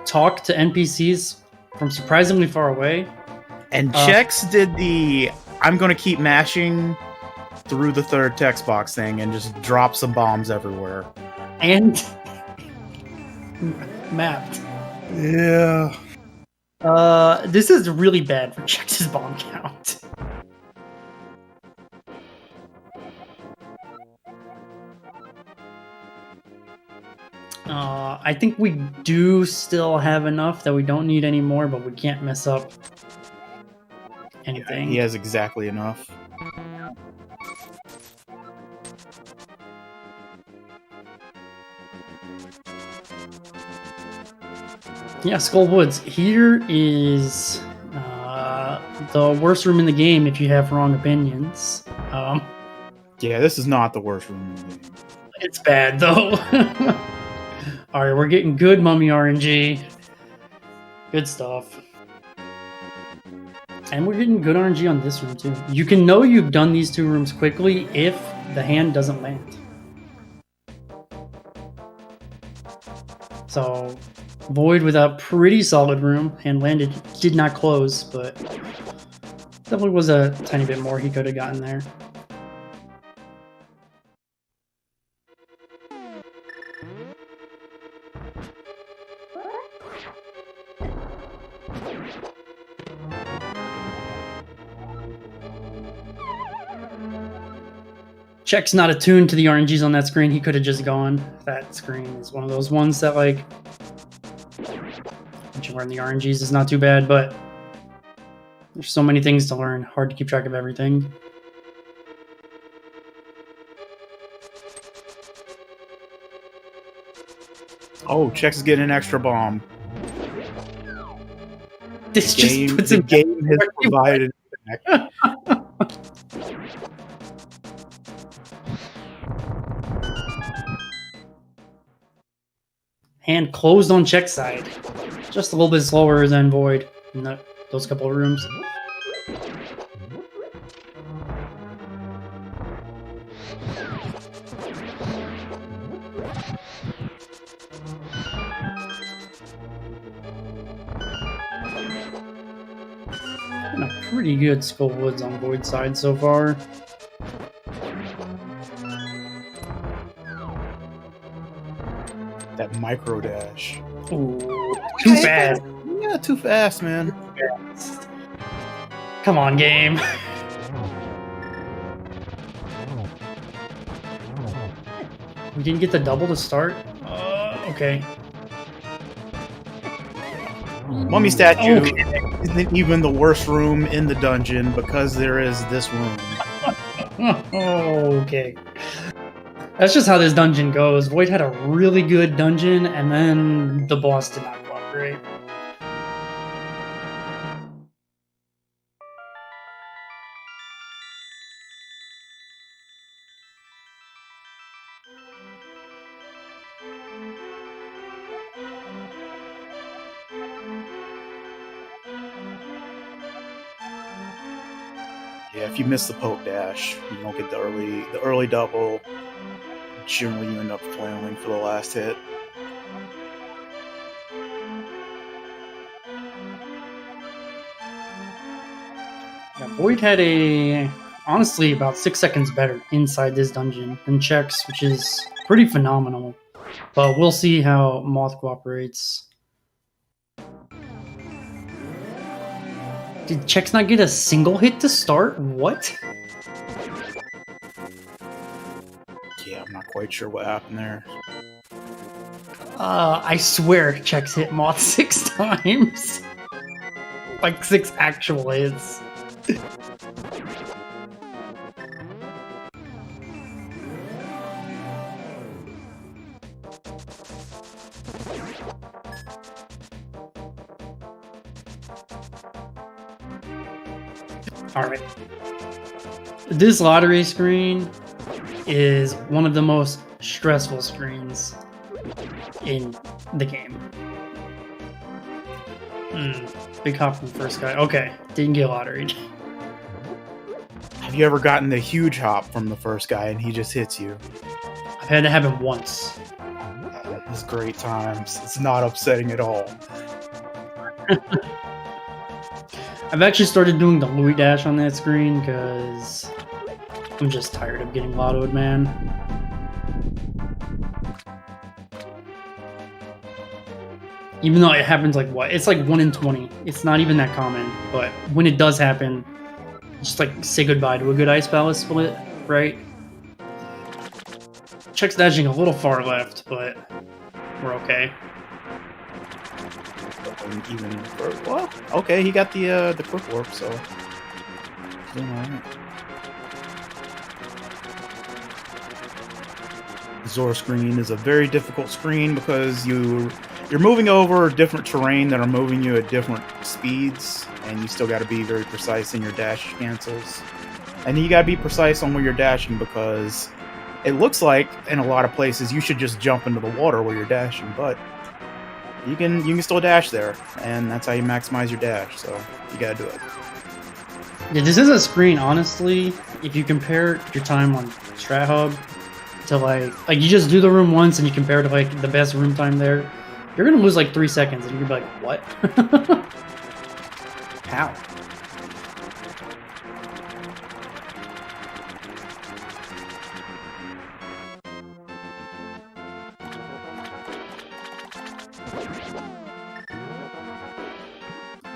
S2: Talk to NPCs from surprisingly far away.
S3: And Chex did the I'm gonna keep mashing through the third text box thing and just drop some bombs everywhere.
S2: And mapped.
S3: Yeah.
S2: This is really bad for Chex's bomb count. I think we do still have enough that we don't need any more, but we can't mess up anything.
S3: He has exactly enough.
S2: Yeah, Skull Woods. Here is the worst room in the game if you have wrong opinions.
S3: Yeah, this is not the worst room in the game.
S2: It's bad, though. Alright, we're getting good mummy RNG. Good stuff. And we're getting good RNG on this room, too. You can know you've done these two rooms quickly if the hand doesn't land. So, Void with a pretty solid room. Hand landed, did not close, but definitely was a tiny bit more he could have gotten there. Check's not attuned to the RNGs on that screen. He could have just gone. That screen is one of those ones that, like, once you learn the RNGs is not too bad, but there's so many things to learn. Hard to keep track of everything.
S3: Oh, Chex is getting an extra bomb.
S2: This just puts
S3: the
S2: him
S3: game has provided back.
S2: Hand closed on Check's side. Just a little bit slower than Void in those couple of rooms. And a pretty good Skull Woods on Void's side so far.
S3: That micro dash.
S2: Ooh, too fast.
S3: Yeah, too fast, man.
S2: Come on, game. We didn't get the double to start? Okay.
S3: Mummy statue isn't even the worst room in the dungeon because there is this room.
S2: Okay. That's just how this dungeon goes. Void had a really good dungeon, and then the boss did not cooperate.
S3: Yeah, if you miss the poke dash, you don't get the early double. Generally, you end up flailing for the last hit.
S2: Yeah, Void had honestly about 6 seconds better inside this dungeon than Chex, which is pretty phenomenal. But we'll see how Moth cooperates. Did Chex not get a single hit to start? What?
S3: Yeah, I'm not quite sure what happened there.
S2: I swear Chex hit Moth 6 times. Like 6 actual hits. Alright. This lottery screen is one of the most stressful screens in the game. Big hop from the first guy. Okay, didn't get lotteried.
S3: Have you ever gotten the huge hop from the first guy and he just hits you?
S2: I've had to have him once.
S3: It's great times. It's not upsetting at all.
S2: I've actually started doing the Louis dash on that screen because I'm just tired of getting lottoed, man. Even though it happens like what? It's like 1 in 20. It's not even that common, but when it does happen, just like say goodbye to a good Ice Palace split, right? Check's dashing a little far left, but we're okay.
S3: Even well, okay, he got the quick warp, so doing all right. The Zora screen is a very difficult screen because you're moving over different terrain that are moving you at different speeds, and you still got to be very precise in your dash cancels. And you got to be precise on where you're dashing because it looks like in a lot of places you should just jump into the water where you're dashing, but you can still dash there, and that's how you maximize your dash, so you gotta do it.
S2: Yeah, this is a screen, honestly, if you compare your time on Strat Hub to like you just do the room once and you compare to like the best room time there, you're gonna lose like 3 seconds and you're gonna be like, what? How?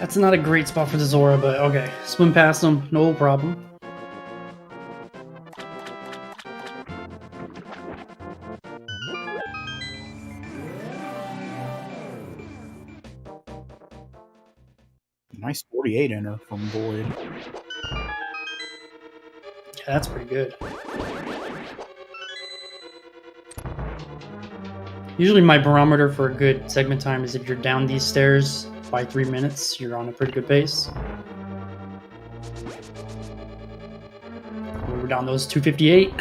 S2: That's not a great spot for the Zora, but okay. Swim past them, no problem.
S3: Nice 48 enter from Void.
S2: Yeah, that's pretty good. Usually my barometer for a good segment time is if you're down these stairs by 3 minutes, you're on a pretty good pace. We were down those 258.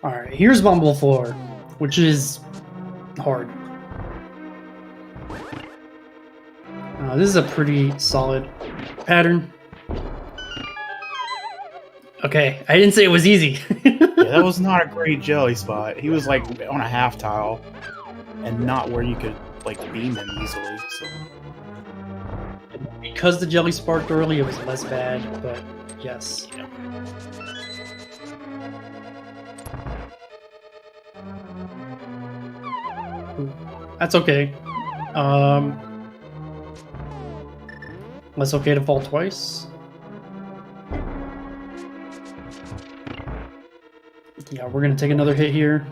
S2: Alright, here's Bumble Floor, which is hard. This is a pretty solid pattern. Okay, I didn't say it was easy.
S3: Yeah, that was not a great jelly spot. He was like on a half tile and not where you could like beam him easily. So
S2: because the jelly sparked early, it was less bad, but yes.
S3: yeah.
S2: That's okay. That's okay to fall twice. Yeah, we're gonna take another hit here.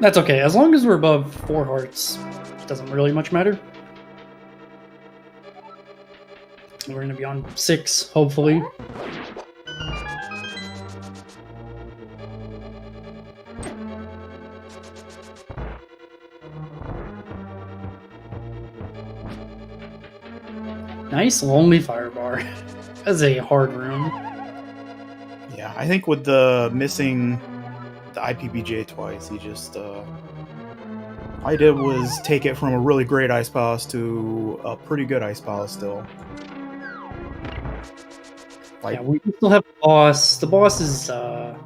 S2: That's okay, as long as we're above 4 hearts, it doesn't really much matter. We're gonna be on 6, hopefully. Nice lonely fire bar. That's a hard room.
S3: Yeah, I think with the missing the IPBJ twice, he just all I did was take it from a really great Ice Palace to a pretty good Ice Palace still. Like,
S2: Yeah, we still have the boss. The boss is
S3: I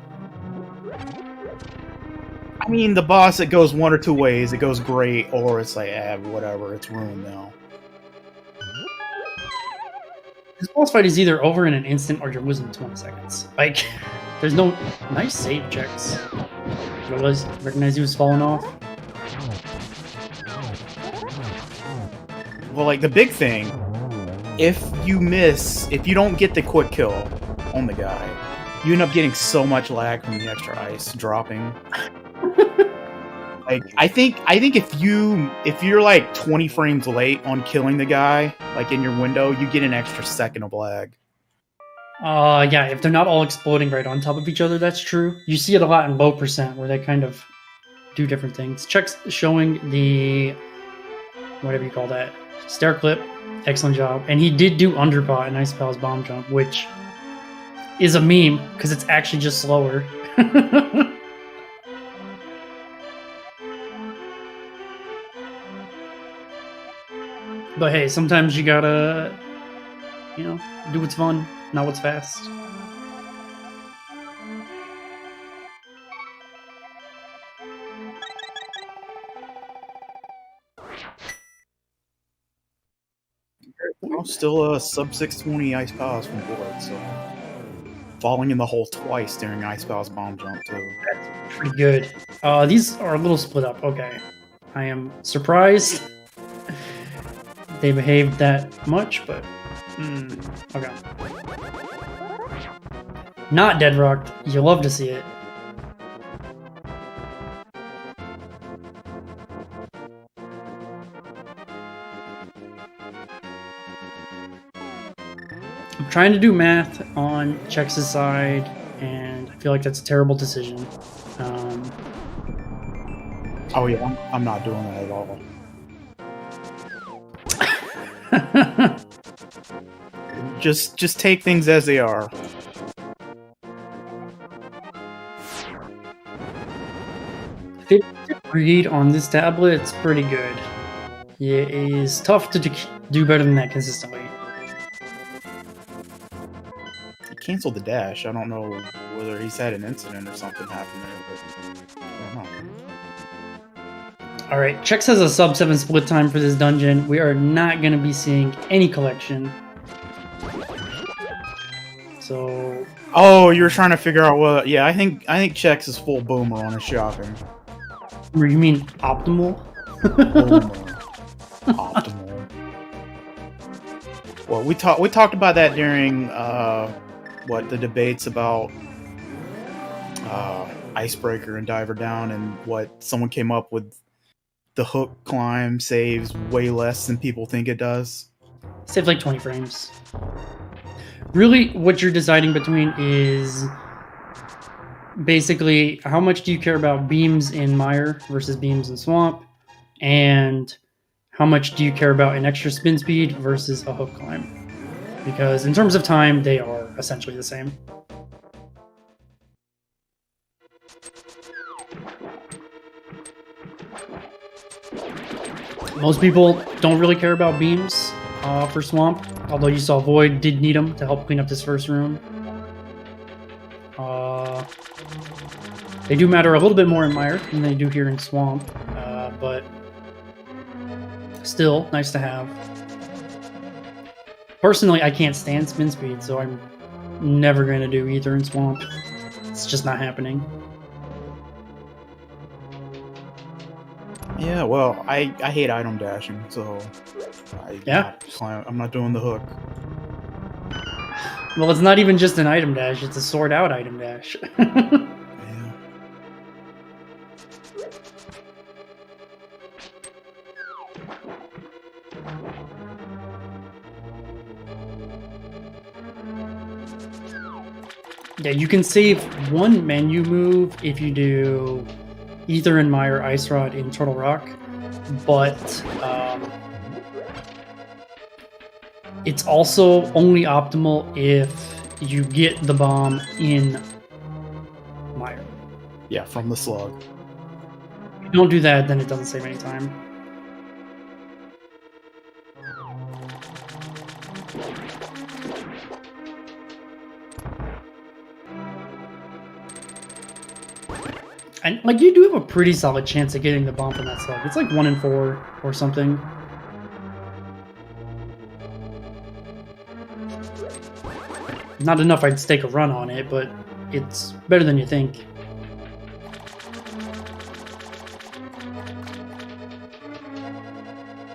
S3: mean, the boss, it goes one or two ways. It goes great, or it's like, whatever, it's ruined now.
S2: This boss fight is either over in an instant or you're losing in 20 seconds. Like, there's no nice save checks. Recognize he was falling off.
S3: Well, like, the big thing, if you don't get the quick kill on the guy, you end up getting so much lag from the extra ice dropping. Like, I think if you're like 20 frames late on killing the guy, like in your window, you get an extra second of lag.
S2: Yeah, if they're not all exploding right on top of each other, that's true. You see it a lot in low percent where they kind of do different things. Check's showing the whatever you call that stair clip. Excellent job. And he did do underpot in Ice Pal's bomb jump, which is a meme because it's actually just slower. But hey, sometimes you gotta, do what's fun, not what's fast.
S3: Well, still a sub 620 Ice Palace from board, so falling in the hole twice during Ice Pal's bomb jump too.
S2: That's pretty good. These are a little split up. Okay, I am surprised they behaved that much, but okay. Not dead rocked. You love to see it. I'm trying to do math on Chex's side, and I feel like that's a terrible decision.
S3: Oh yeah, I'm not doing that at all. Just take things as they are.
S2: Read on this tablet, it's pretty good. Yeah, it is tough to do better than that consistently.
S3: He canceled the dash. I don't know whether he's had an incident or something happen there, but I don't know.
S2: Alright, Chex has a sub 7 split time for this dungeon. We are not going to be seeing any collection. So...
S3: Oh, you were trying to figure out what... Yeah, I think Chex is full boomer on his shopping.
S2: You mean optimal?
S3: Boomer. Optimal. Well, we talked about that during the debates about Icebreaker and Diver Down, and what someone came up with. The hook climb saves way less than people think it does.
S2: Saves like 20 frames. Really, what you're deciding between is basically how much do you care about beams in Mire versus beams in Swamp, and how much do you care about an extra spin speed versus a hook climb? Because in terms of time, they are essentially the same. Most people don't really care about beams for Swamp, although you saw Void did need them to help clean up this first room. They do matter a little bit more in Mire than they do here in Swamp, but still nice to have. Personally, I can't stand spin speed, so I'm never going to do either in Swamp. It's just not happening.
S3: Yeah, well, I hate item dashing, so I'm not doing the hook.
S2: Well, it's not even just an item dash, it's a sword out item dash.
S3: Yeah.
S2: Yeah, you can save one menu move if you do Ether and Mire Ice Rod in Turtle Rock, but it's also only optimal if you get the bomb in Mire.
S3: Yeah, from the slug.
S2: If you don't do that, then it doesn't save any time. And like, you do have a pretty solid chance of getting the bomb from that slug. It's like 1 in 4 or something. Not enough I'd stake a run on it, but it's better than you think.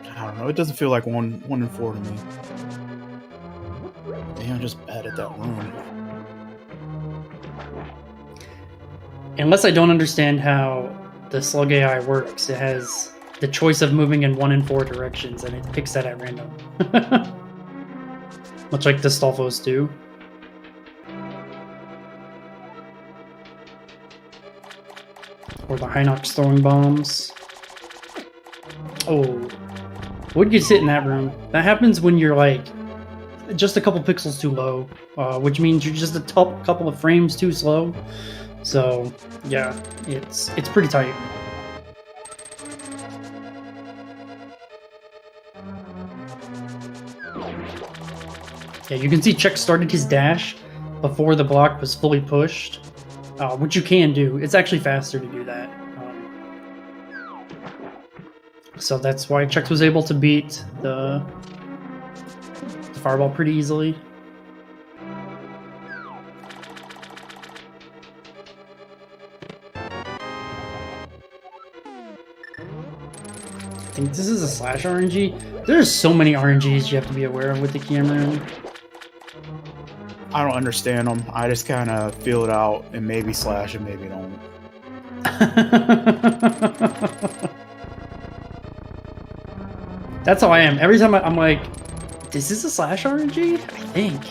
S3: I don't know. It doesn't feel like 1 in 4 to me. Damn, I'm just bad at that room.
S2: Unless I don't understand how the slug AI works, it has the choice of moving in 1 in 4 directions, and it picks that at random. Much like the Stolfos do. Or the Hinox throwing bombs. Oh. Would get hit in that room. That happens when you're like just a couple pixels too low, which means you're just a couple of frames too slow. So yeah, it's pretty tight. Yeah, you can see Chex started his dash before the block was fully pushed, which you can do. It's actually faster to do that. So that's why Chex was able to beat the fireball pretty easily. I think this is a slash RNG. There's so many RNGs you have to be aware of with the Cameron.
S3: I don't understand them. I just kind of feel it out and maybe slash and maybe don't.
S2: That's how I am. Every time I'm like, is this a slash RNG? I think.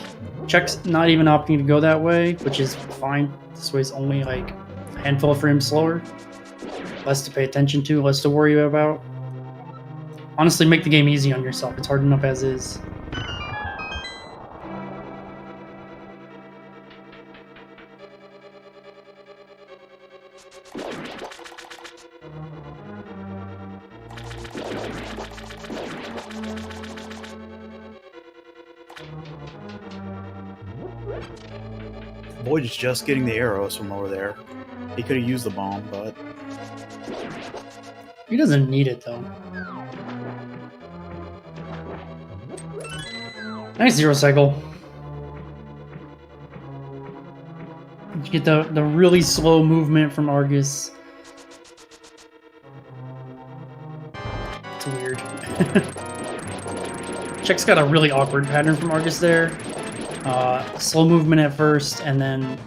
S2: Check's not even opting to go that way, which is fine. This way's only like a handful of frames slower. Less to pay attention to, less to worry about. Honestly, make the game easy on yourself. It's hard enough as is.
S3: Void is just getting the arrows from over there. He could have used the bomb, but
S2: He doesn't need it though. Nice zero cycle. You get the really slow movement from Argus. It's weird. Check's got a really awkward pattern from Argus there. Slow movement at first, and then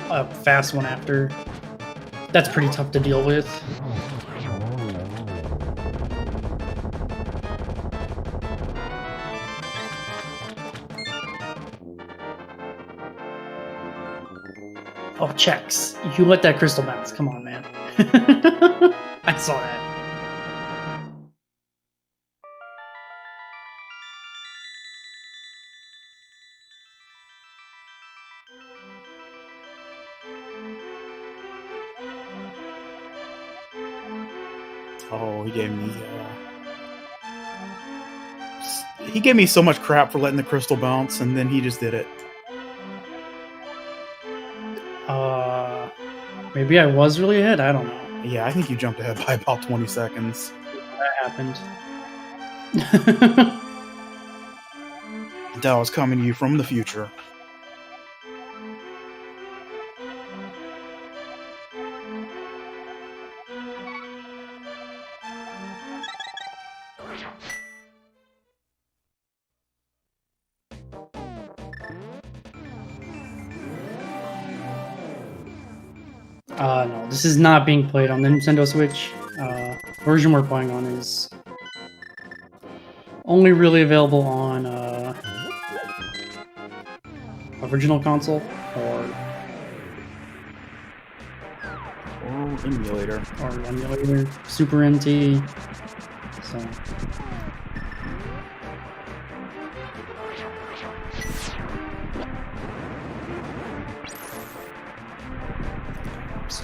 S2: a fast one after. That's pretty tough to deal with. Oh, Chex. You let that crystal bounce. Come on, man. I saw that.
S3: oh, he gave me so much crap for letting the crystal bounce, and then he just did it.
S2: Maybe I was really ahead. I don't know.
S3: Yeah, I think you jumped ahead by about 20 seconds.
S2: That happened.
S3: That was coming to you from the future.
S2: No, this is not being played on the Nintendo Switch. Version we're playing on is only really available on original console or
S3: Emulator.
S2: Super NT. So.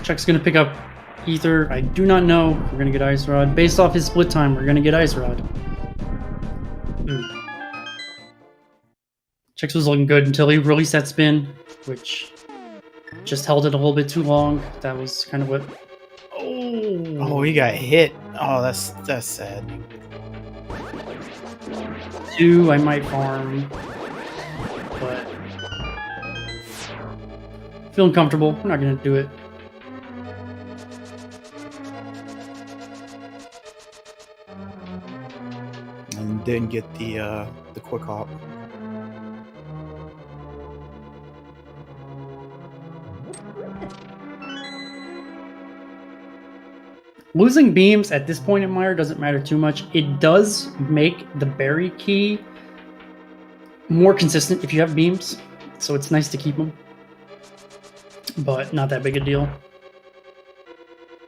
S2: Chuck's gonna pick up Ether. I do not know. We're gonna get Ice Rod. Based off his split time, we're gonna get Ice Rod. Chex was looking good until he released that spin, which just held it a little bit too long. That was kind of what...
S3: Oh, he got hit. Oh, that's sad.
S2: 2, I might farm, but feeling comfortable. We're not gonna do it.
S3: And didn't get the quick hop.
S2: Losing beams at this point in Mire doesn't matter too much. It does make the berry key more consistent if you have beams, so it's nice to keep them, but not that big a deal.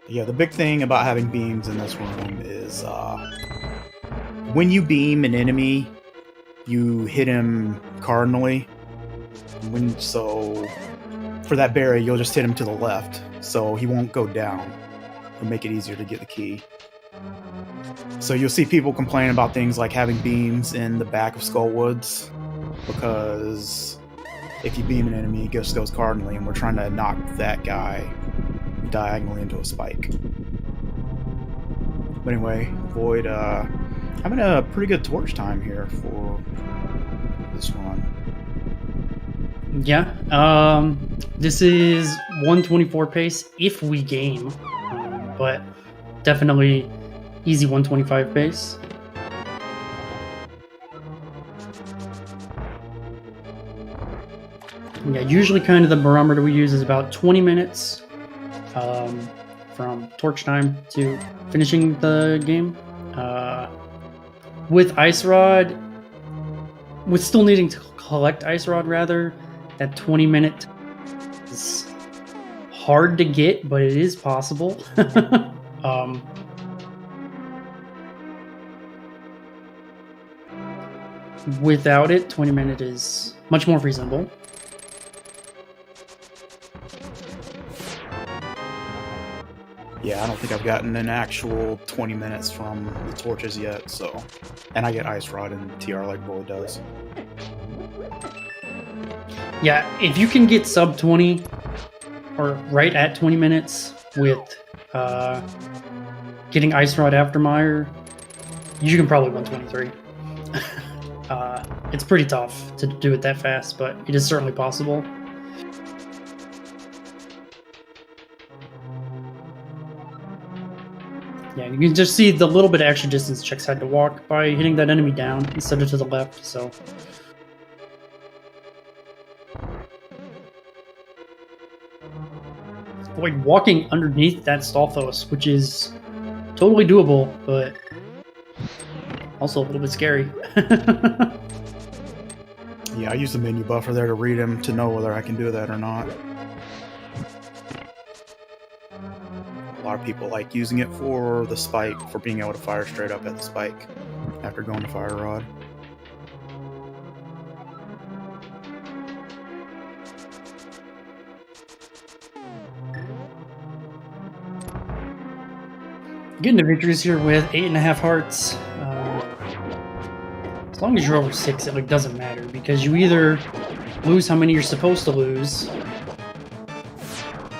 S3: Yeah, the big thing about having beams in this room is when you beam an enemy, you hit him cardinally. So for that berry, you'll just hit him to the left, so he won't go down. It'll make it easier to get the key. So you'll see people complain about things like having beams in the back of Skullwoods, because if you beam an enemy, it just goes cardinally, and we're trying to knock that guy diagonally into a spike. But anyway, Void having a pretty good torch time here for this run.
S2: Yeah, this is 124 pace if we game, but definitely easy 125 pace. Yeah, usually kind of the barometer we use is about 20 minutes from torch time to finishing the game. With Ice Rod, with still needing to collect Ice Rod rather, that 20-minute is hard to get, but it is possible. Without it, 20-minute is much more reasonable.
S3: Yeah, I don't think I've gotten an actual 20 minutes from the torches yet, so... And I get Ice Rod and TR like Void does.
S2: Yeah, if you can get sub 20, or right at 20 minutes with getting Ice Rod after Mire, you can probably 123. It's pretty tough to do it that fast, but it is certainly possible. Yeah, you can just see the little bit of extra distance Chex had to walk by hitting that enemy down instead of to the left, so... Like walking underneath that Stalfos, which is totally doable, but also a little bit scary.
S3: Yeah, I use the menu buffer there to read him to know whether I can do that or not. A lot of people like using it for the spike, for being able to fire straight up at the spike after going to Fire Rod.
S2: Getting the victories here with 8.5 hearts. As long as you're over 6, it doesn't matter, because you either lose how many you're supposed to lose,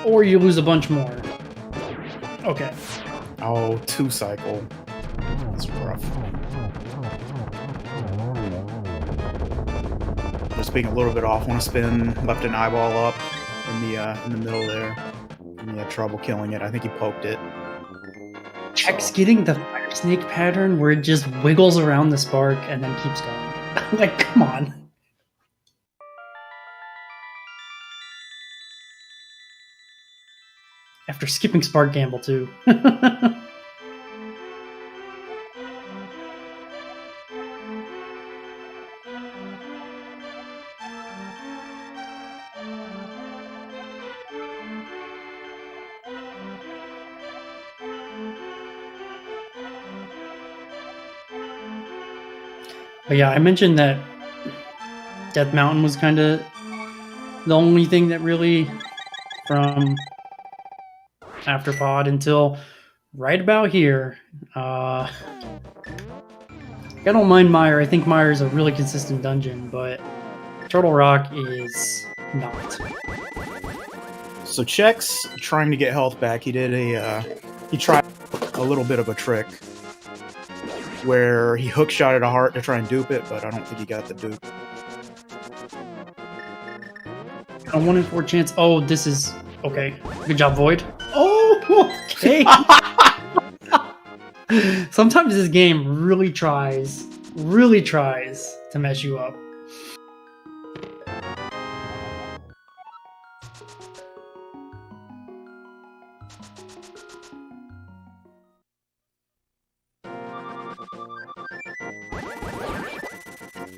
S2: or you lose a bunch more. Okay.
S3: Oh, 2 cycle. That's rough. Just being a little bit off. Want to spin, left an eyeball up in the middle there. And he had trouble killing it. I think he poked it.
S2: Chex getting the fire snake pattern where it just wiggles around the spark and then keeps going. Like, come on. After skipping Spark Gamble, too. But yeah, I mentioned that Death Mountain was kind of the only thing that really, from after Pod until right about here. I don't mind Mire. I think Mire is a really consistent dungeon, but Turtle Rock is not.
S3: So Chex trying to get health back. He did he tried a little bit of a trick where he hook shot at a heart to try and dupe it, but I don't think he got the dupe.
S2: A 1 in 4 chance. Oh, this is okay. Good job, Void. Oh, okay. Sometimes this game really tries to mess you up.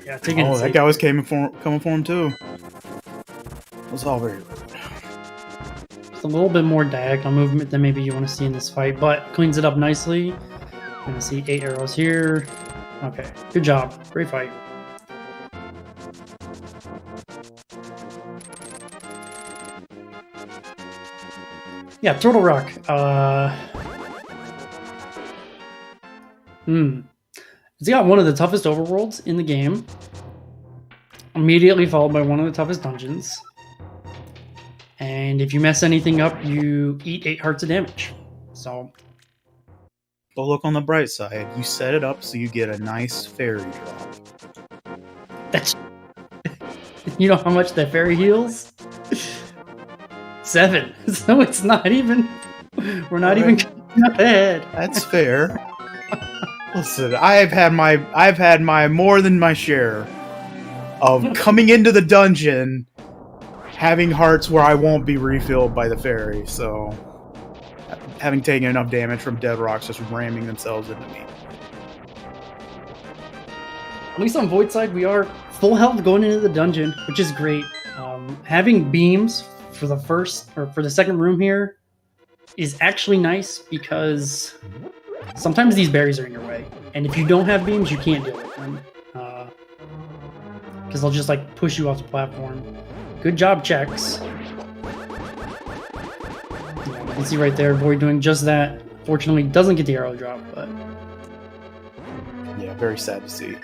S2: Yeah, taking
S3: Oh, that guy was coming for him too. It was all very.
S2: It's a little bit more diagonal movement than maybe you want to see in this fight, but cleans it up nicely. I'm gonna see 8 arrows here. Okay, good job. Great fight. Yeah, Turtle Rock. It's got one of the toughest overworlds in the game. Immediately followed by one of the toughest dungeons. And if you mess anything up, you eat 8 hearts of damage. So.
S3: But look on the bright side. You set it up so you get a nice fairy drop.
S2: That's. You know how much that fairy heals? 7. So it's not even. We're not even ahead.
S3: That's fair. Listen, I've had my more than my share of coming into the dungeon, having hearts where I won't be refilled by the fairy. So, having taken enough damage from dead rocks just ramming themselves into me.
S2: At least on Void side, we are full health going into the dungeon, which is great. Having beams for the second room here is actually nice because sometimes these berries are in your way, and if you don't have beams, you can't deal with them because they'll just like push you off the platform. Good job, Chex. You can see right there, Void doing just that. Fortunately, doesn't get the arrow drop, but
S3: yeah, very sad to see.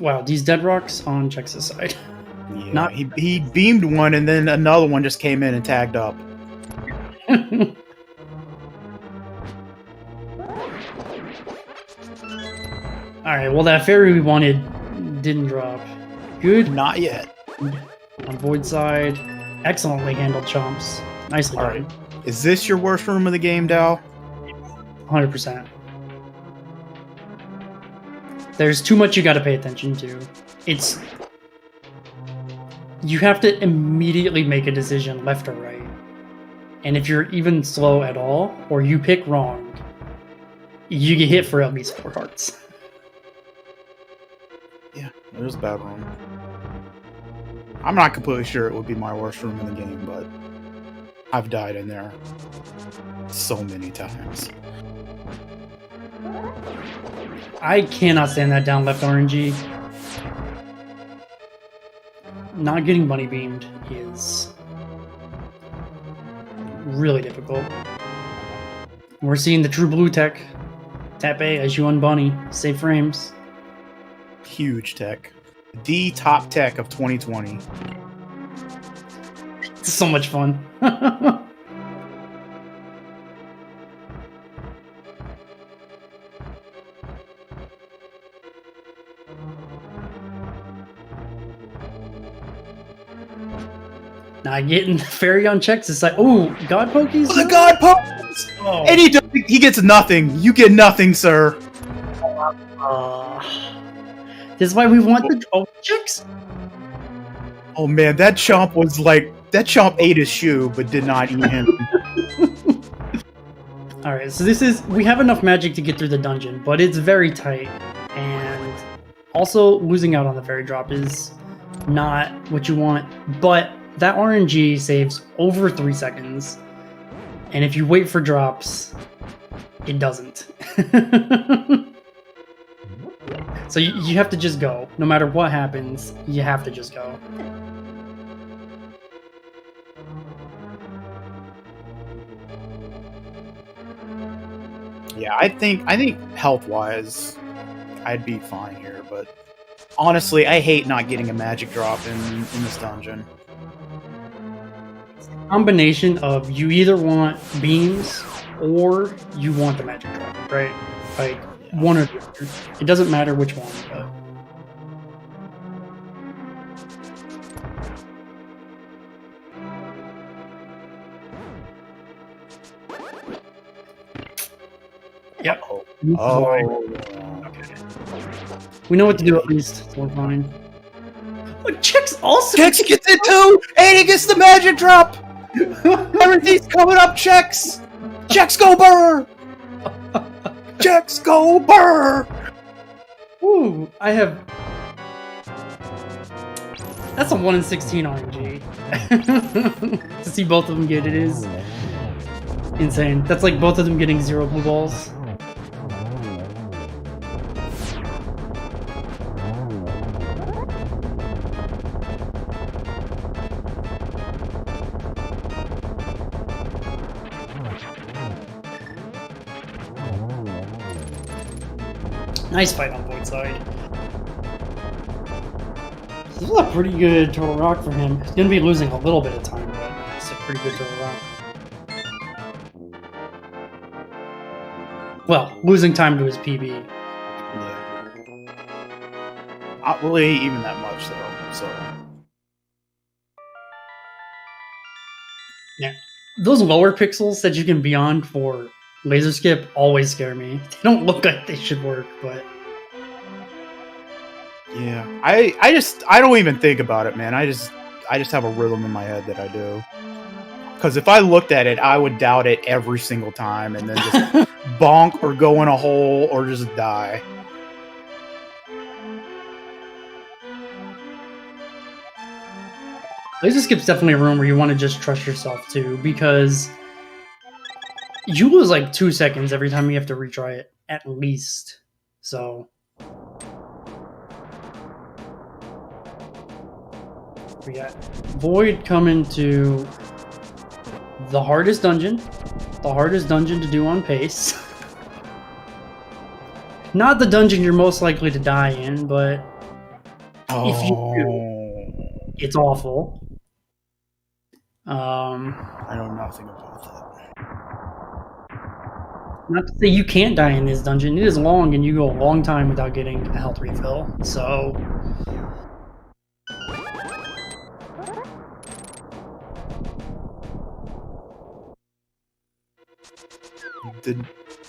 S2: wow, these dead rocks on Chex's side.
S3: Yeah, he beamed one, and then another one just came in and tagged up.
S2: Alright, well that fairy we wanted didn't drop. Good.
S3: Not yet.
S2: On Void side, excellently handled chomps. Nicely done.
S3: Alright. Is this your worst room of the game, Dal?
S2: 100%. There's too much you gotta pay attention to. You have to immediately make a decision left or right. And if you're even slow at all, or you pick wrong, you get hit for at least 4 hearts.
S3: Yeah, it was a bad room. I'm not completely sure it would be my worst room in the game, but I've died in there so many times.
S2: I cannot stand that down left RNG. Not getting bunny beamed is really difficult. We're seeing the true blue tech. Tap A as you unbunny. Save frames.
S3: Huge tech. The top tech of 2020.
S2: It's so much fun. Not getting the fairy on checks. It's like, oh, God Pokies?
S3: Oh, the God Pokes!
S2: Oh.
S3: And he gets nothing. You get nothing, sir.
S2: This is why we want the checks.
S3: Oh man, that chomp was like, that chomp ate his shoe, but did not eat him.
S2: Alright, so we have enough magic to get through the dungeon, but it's very tight. And also, losing out on the fairy drop is not what you want, but that RNG saves over 3 seconds. And if you wait for drops, it doesn't. So you have to just go. No matter what happens, you have to just go.
S3: Yeah, I think health wise, I'd be fine here. But honestly, I hate not getting a magic drop in this dungeon.
S2: Combination of you either want beams or you want the magic drop, right? Like one or the other. It doesn't matter which one, but yep.
S3: Oh.
S2: Okay. We know what to do at least, so we're fine. But Chex also
S3: Chex gets it too, and he gets the magic drop. Everything's coming up, Chex. Chex go burr. Chex go burr.
S2: Ooh, I have. That's a 1 in 16 RNG. To see both of them get it is insane. That's like both of them getting 0 blue balls. Nice fight on Void's side. This is a pretty good total rock for him. He's going to be losing a little bit of time, but it's a pretty good total rock. Well, losing time to his PB.
S3: Yeah. Not really even that much though. So
S2: Yeah, those lower pixels that you can be on for laser skip always scare me. They don't look like they should work, but
S3: yeah, I don't even think about it, man. I just have a rhythm in my head that I do. Because if I looked at it, I would doubt it every single time, and then just bonk or go in a hole or just die.
S2: laser skip's definitely a room where you want to just trust yourself too, because you lose like 2 seconds every time you have to retry it, at least. So we got Void coming to the hardest dungeon to do on pace. Not the dungeon you're most likely to die in, but if you do, it's awful.
S3: I know nothing about that.
S2: Not to say you can't die in this dungeon. It is long, and you go a long time without getting a health refill. So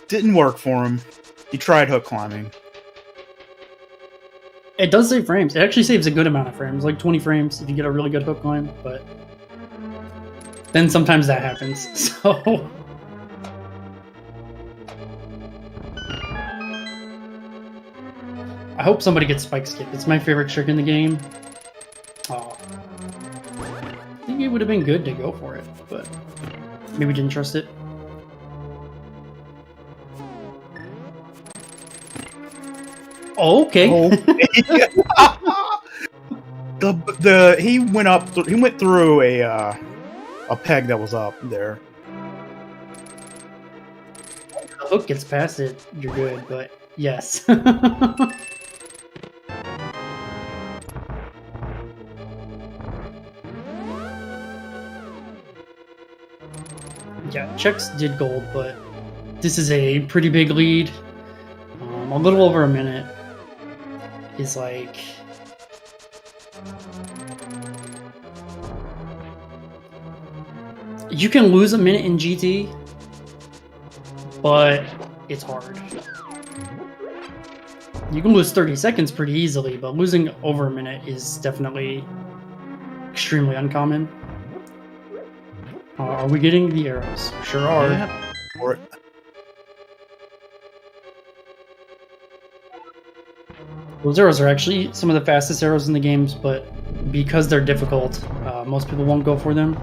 S3: Didn't work for him. He tried hook climbing.
S2: it does save frames. It actually saves a good amount of frames, like 20 frames if you get a really good hook climb, but then sometimes that happens. So I hope somebody gets spike skip. It's my favorite trick in the game. Oh. I think it would have been good to go for it, but maybe didn't trust it. Oh, okay.
S3: He went through a peg that was up there.
S2: The hook gets past it, you're good, but yes. Yeah, Chex did gold, but this is a pretty big lead. A little over a minute is like... You can lose a minute in GT, but it's hard. You can lose 30 seconds pretty easily, but losing over a minute is definitely extremely uncommon. Are we getting the arrows? Sure are.
S3: Yeah. Or
S2: those arrows are actually some of the fastest arrows in the games, but because they're difficult, most people won't go for them.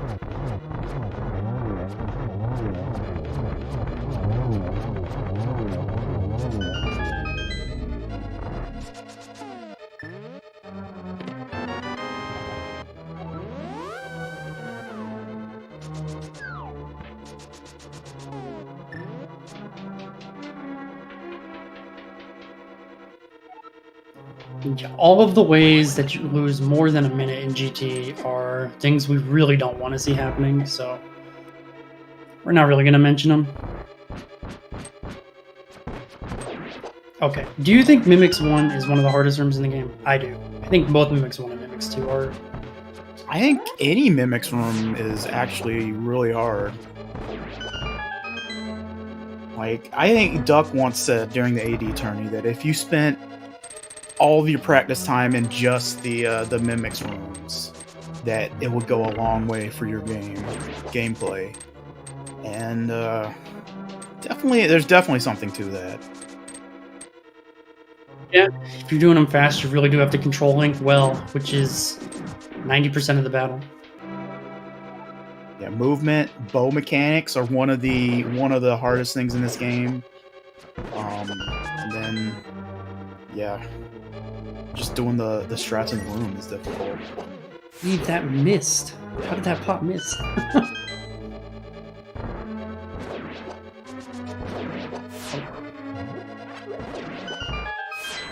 S2: All of the ways that you lose more than a minute in GT are things we really don't want to see happening, so we're not really going to mention them. Okay, do you think Mimics 1 is one of the hardest rooms in the game? I do. I think both Mimics 1 and Mimics 2 are.
S3: I think any Mimics room is actually really hard. Like, I think Duck once said during the AD tourney that if you spent all of your practice time in just the Mimics rooms, that it would go a long way for your gameplay. And there's definitely something to that.
S2: Yeah, if you're doing them fast, you really do have to control Link well, which is 90% of the battle.
S3: Yeah, movement, bow mechanics are one of the hardest things in this game. And then, yeah, just doing the strats in the room is difficult.
S2: Leave that missed. How did that pop miss?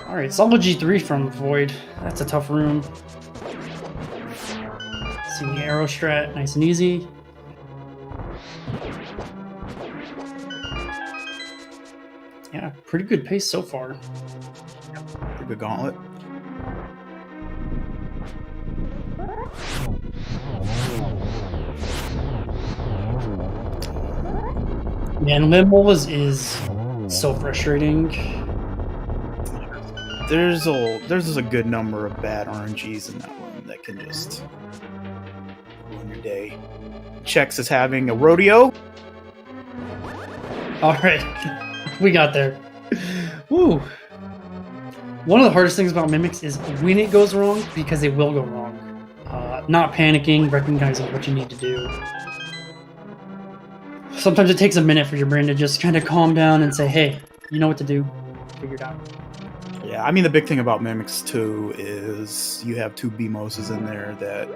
S2: Alright, solid G3 from V0oid. That's a tough room. See the arrow strat, nice and easy. Yeah, pretty good pace so far.
S3: Pretty good gauntlet.
S2: Man, Limbo is so frustrating.
S3: There's a good number of bad RNGs in that room that can just ruin your day. Chex is having a rodeo.
S2: Alright, we got there. Woo! One of the hardest things about Mimics is when it goes wrong, because it will go wrong. Not panicking, recognizing what you need to do. Sometimes it takes a minute for your brain to just kind of calm down and say, hey, you know what to do. Figure it out.
S3: Yeah, I mean, the big thing about Mimics 2 is you have two B0oids in there that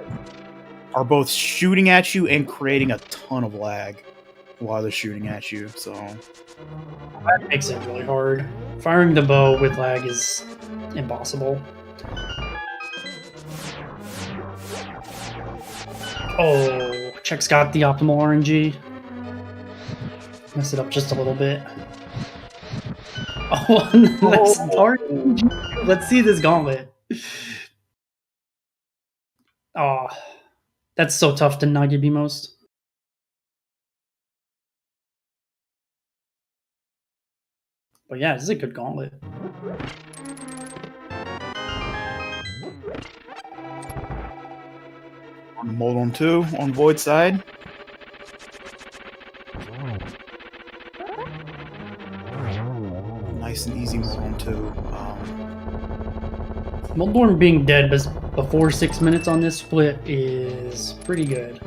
S3: are both shooting at you and creating a ton of lag while they're shooting at you, so...
S2: That makes it really hard. Firing the bow with lag is impossible. Oh, Chex got the optimal RNG. Mess it up just a little bit. Oh, nice RNG. Let's see this gauntlet. Oh, that's so tough to not get B-most. But yeah, this is a good gauntlet.
S3: Mold on 2 on V0oid side. Nice and easy mold on 2.
S2: Moldorm being dead before 6 minutes on this split is pretty good.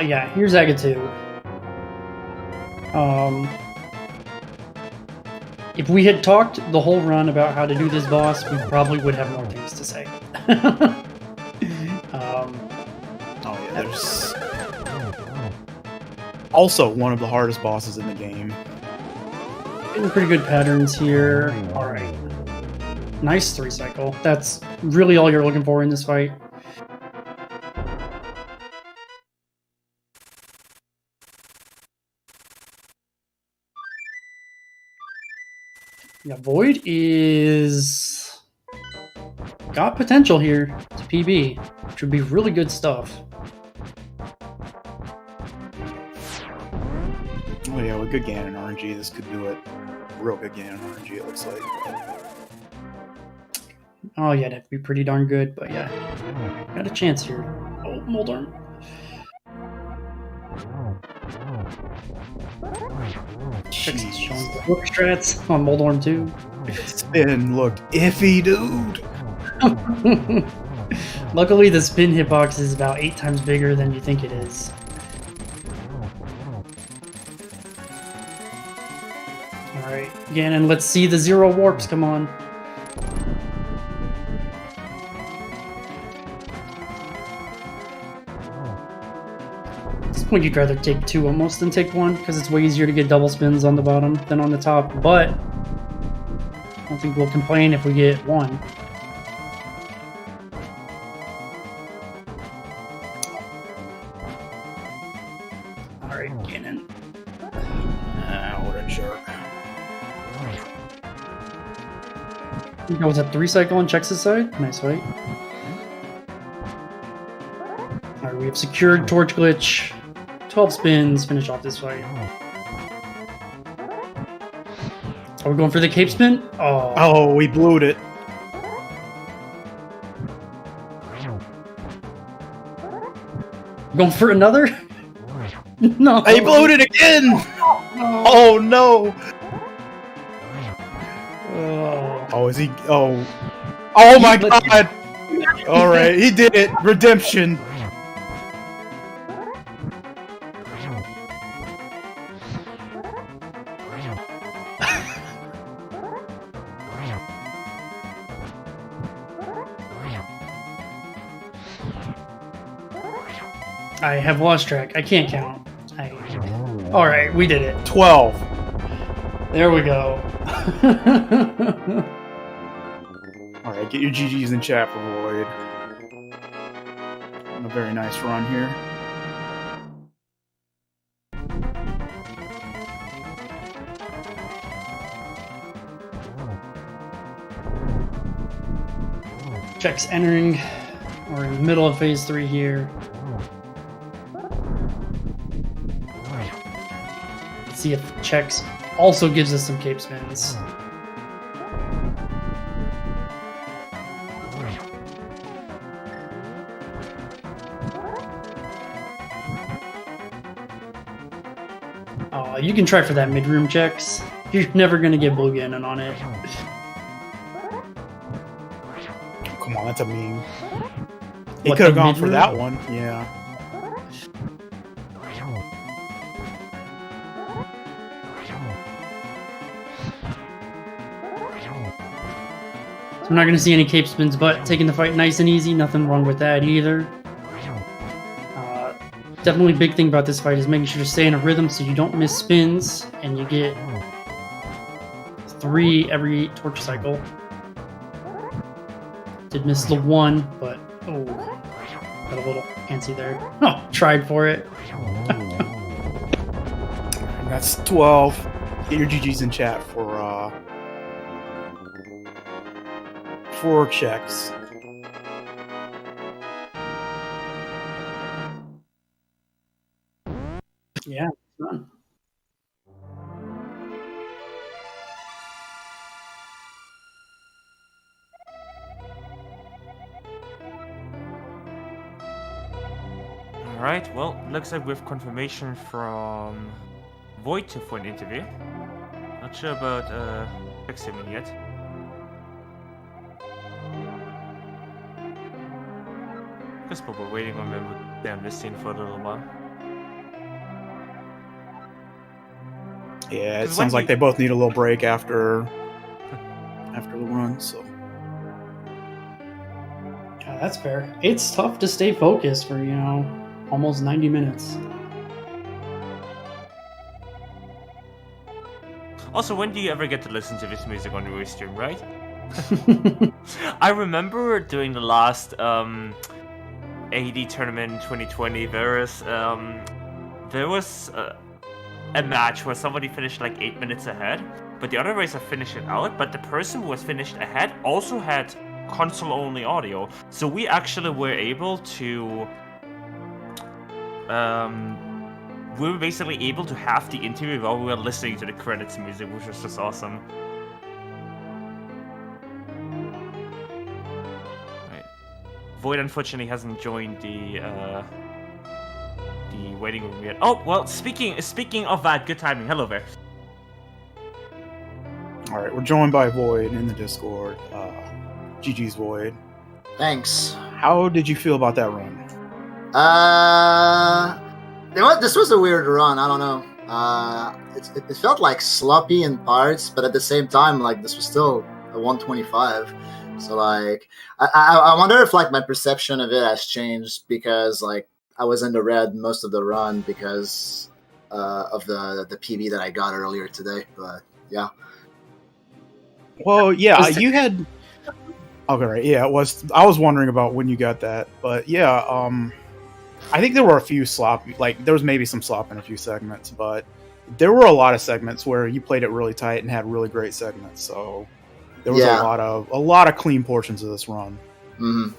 S2: Yeah, here's Agatu. If we had talked the whole run about how to do this boss, we probably would have more things to say.
S3: Oh yeah, there's also one of the hardest bosses in the game.
S2: Getting pretty good patterns here. Alright. Nice 3 cycle. That's really all you're looking for in this fight. Yeah, V0oid is got potential here to PB, which would be really good stuff.
S3: Oh yeah, with good Ganon RNG, this could do it. Real good Ganon RNG, it looks like.
S2: Oh yeah, that'd be pretty darn good, but yeah, got a chance here. Oh, Moldorm. Chex is showing the hook strats on Moldorm too.
S3: Spin looked iffy, dude.
S2: Luckily, the spin hitbox is about 8 times bigger than you think it is. Alright, Alright, Ganon, let's see the 0 warps, come on. At this point, you'd rather take 2 almost than take 1, because it's way easier to get double spins on the bottom than on the top, but I don't think we'll complain if we get 1. Alright, Ganon.
S3: What a jerk.
S2: That was a 3 cycle on Chex's side. Nice fight. Alright, we have secured Torch Glitch. 12 spins, finish off this fight. Are we going for the cape spin? Oh.
S3: Oh, we blew it.
S2: Going for another? No.
S3: I blew it again! Oh no! Oh, is he? Oh. Oh my god! Alright, he did it! Redemption!
S2: I have lost track. I can't count. Alright, we did it.
S3: 12.
S2: There we go.
S3: Alright, get your GGs in chat for Void. A very nice run here.
S2: Chex entering. We're in the middle of phase 3 here. Let's see if Chex also gives us some cape spins. You can try for that mid-room, Chex. You're never gonna get Blue Ganon on it.
S3: Come on, that's a meme. He could have gone for that one, yeah.
S2: So we're not going to see any cape spins, but taking the fight nice and easy, nothing wrong with that either. Definitely big thing about this fight is making sure to stay in a rhythm so you don't miss spins, and you get 3 every torch cycle. Did miss the 1, but oh, got a little antsy there. Oh, tried for it.
S3: That's 12. Get your GGs in chat for Chex.
S2: Yeah, fun.
S1: Alright, well, looks like we have confirmation from V0oid for an interview. Not sure about Chexhuman yet. Guess we're waiting on them with them listening for a little while.
S3: Yeah, it sounds like they both need a little break after the run, so.
S2: Yeah, that's fair. It's tough to stay focused for, almost 90 minutes.
S1: Also, when do you ever get to listen to this music on the restream, right? I remember during the last AD tournament 2020, there was a match where somebody finished like 8 minutes ahead, but the other racer finished it out, but the person who was finished ahead also had console-only audio. So we actually were able to... we were basically able to have the interview while we were listening to the credits music, which was just awesome. Right. V0oid unfortunately hasn't joined the waiting room yet. Oh, well, speaking of that, good timing. Hello there.
S3: Alright, we're joined by V0oid in the Discord. GG's V0oid.
S4: Thanks.
S3: How did you feel about that run?
S4: This was a weird run. I don't know. it felt like sloppy in parts, but at the same time, like this was still a 125. So like, I wonder if like my perception of it has changed because like I was in the red most of the run because of the PB that I got earlier today. But yeah.
S3: Well, yeah, you had. Okay, right. Yeah, it was. I was wondering about when you got that, but yeah, I think there were a few sloppy. Like there was maybe some slop in a few segments, but there were a lot of segments where you played it really tight and had really great segments. So there was a lot of clean portions of this run.
S4: Mm-hmm.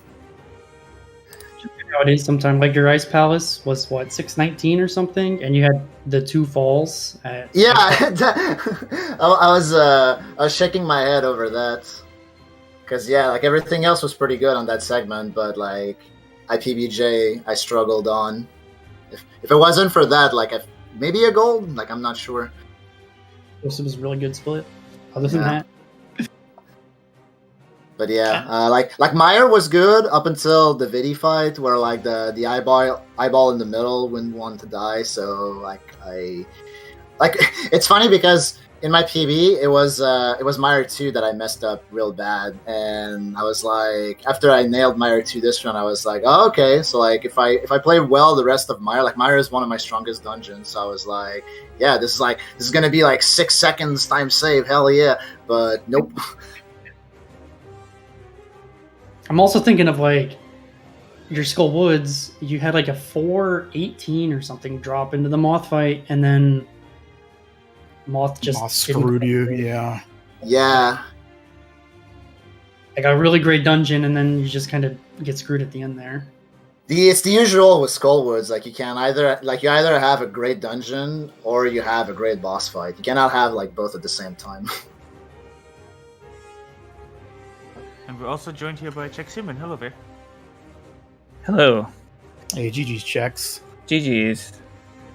S2: How it is sometimes, like your Ice Palace was what 619 or something, and you had the 2 falls.
S4: Yeah, I was shaking my head over that because yeah, like everything else was pretty good on that segment, but like IPBJ, I struggled on. If it wasn't for that, like maybe a gold, like I'm not sure.
S2: This was a really good split. Other than that.
S4: But yeah, like Meyer was good up until the Vidi fight, where like the eyeball in the middle wouldn't want to die. So like it's funny because in my PB it was Meyer 2 that I messed up real bad, and I was like, after I nailed Meyer 2 this run, I was like, oh okay, so like if I play well the rest of Meyer, like Meyer is one of my strongest dungeons, so I was like, yeah, this is gonna be like 6 seconds time save, hell yeah, but nope.
S2: I'm also thinking of like your Skull Woods. You had like a 418 or something drop into the Moth fight, and then Moth
S3: screwed you. Yeah.
S4: Yeah.
S2: Like a really great dungeon, and then you just kind of get screwed at the end there.
S4: It's the usual with Skullwoods. Like you either have a great dungeon or you have a great boss fight. You cannot have like both at the same time.
S1: And we're also joined here by Chexhuman. Hello there.
S5: Hello.
S3: Hey, GG's Chex.
S5: GG's.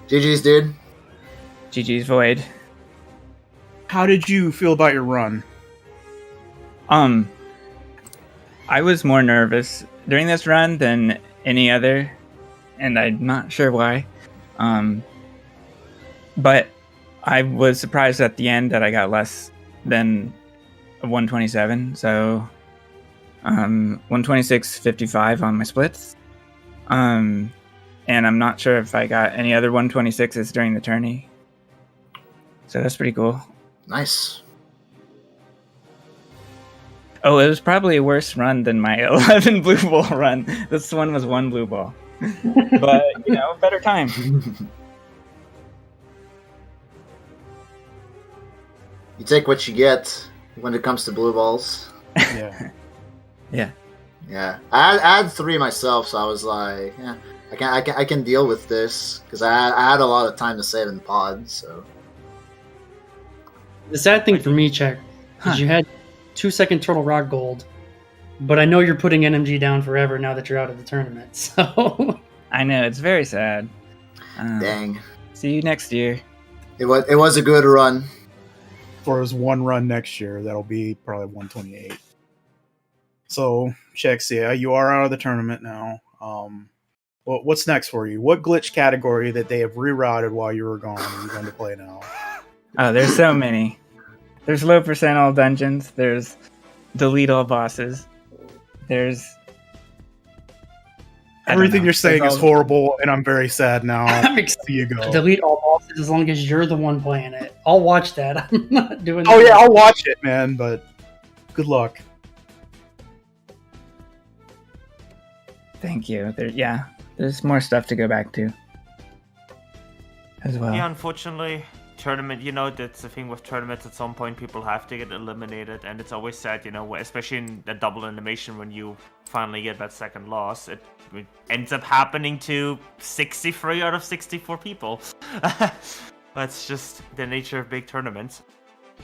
S4: GG's, dude.
S5: GG's Void.
S3: How did you feel about your run?
S5: I was more nervous during this run than any other, and I'm not sure why. But I was surprised at the end that I got less than a 127, so 126.55 on my splits. And I'm not sure if I got any other 126s during the tourney. So that's pretty cool.
S4: Nice.
S5: Oh, it was probably a worse run than my 11 blue ball run. This one was 1 blue ball. But, better time.
S4: You take what you get when it comes to blue balls.
S3: Yeah.
S5: Yeah.
S4: Yeah. I had 3 myself, so I was like, yeah, I can deal with this because I had a lot of time to save in pod, so.
S2: The sad thing for me, Check, is you had 2-second Turtle Rock gold, but I know you're putting NMG down forever now that you're out of the tournament. So
S5: I know, it's very sad.
S4: Dang.
S5: See you next year.
S4: It was a good run.
S3: For his 1 run next year, that'll be probably 128. So, Chex, yeah, you are out of the tournament now. What's next for you? What glitch category that they have rerouted while you were gone are you going to play now?
S5: Oh, there's so many. There's low percent all dungeons. There's delete all bosses. There's
S3: everything you're saying is horrible, and I'm very sad now.
S2: I'm excited
S3: you go.
S2: Delete all bosses as long as you're the one playing it. I'll watch that. I'm not doing that.
S3: Oh yeah, I'll watch it, man, but good luck.
S5: Thank you. There's more stuff to go back to as well.
S1: Yeah, unfortunately, tournament, that's the thing with tournaments. At some point, people have to get eliminated, and it's always sad, especially in the double animation when you finally get that second loss. It ends up happening to 63 out of 64 people. That's just the nature of big tournaments.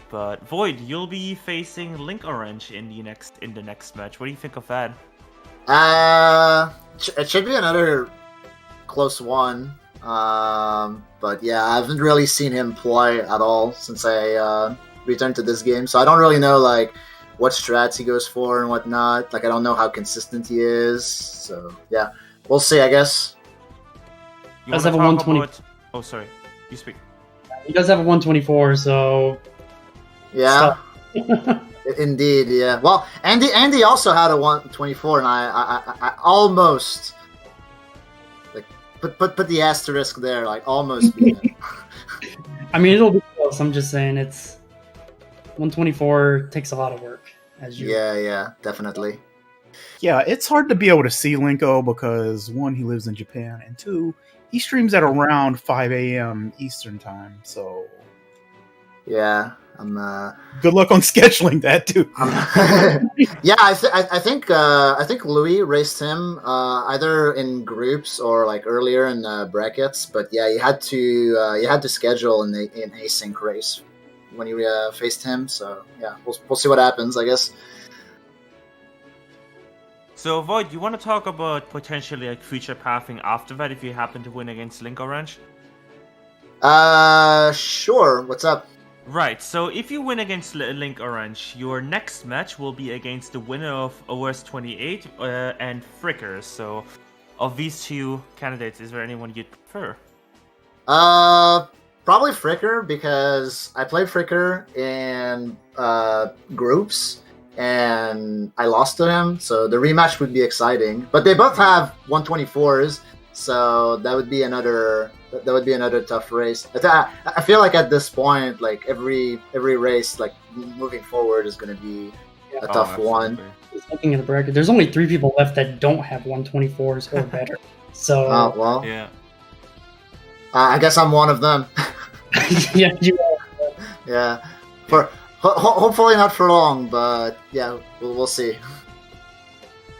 S1: But Void, you'll be facing Link Orange in the next match. What do you think of that?
S4: It should be another close one. But yeah, I haven't really seen him play at all since I returned to this game, so I don't really know like what strats he goes for and whatnot. Like I don't know how consistent he is. So yeah, we'll see. I guess.
S1: You want to talk about... Oh, sorry. You speak.
S2: He does have a 124, so
S4: Yeah. Indeed, yeah. Well, Andy also had a 124, and I almost like put the asterisk there, like almost beat him.
S2: I mean, it'll be close. I'm just saying it's 124 takes a lot of work, as you.
S4: Yeah, definitely.
S3: Yeah, it's hard to be able to see Linko because one, he lives in Japan, and two, he streams at around 5 a.m. Eastern time. So
S4: Yeah, I'm.
S3: good luck on scheduling that too.
S4: Yeah, I think Louis raced him either in groups or like earlier in brackets. But yeah, you had to schedule an async race when you faced him. So yeah, we'll see what happens, I guess.
S1: So, Void, you want to talk about potentially like future pathing after that if you happen to win against Link Orange?
S4: Sure. What's up?
S1: Right, so if you win against Link Orange, your next match will be against the winner of OS 28 and Fricker. So, of these two candidates, is there anyone you'd prefer?
S4: Probably Fricker, because I played Fricker in groups and I lost to him, so the rematch would be exciting. But they both have 124s, so that would be another tough race. I feel like at this point, like every race, like moving forward, is going to be a tough one.
S2: Just looking at the bracket, there's only 3 people left that don't have 124s or better. So
S4: well,
S1: yeah.
S4: I guess I'm one of them.
S2: yeah, you are.
S4: Yeah, for hopefully not for long, but yeah, we'll see.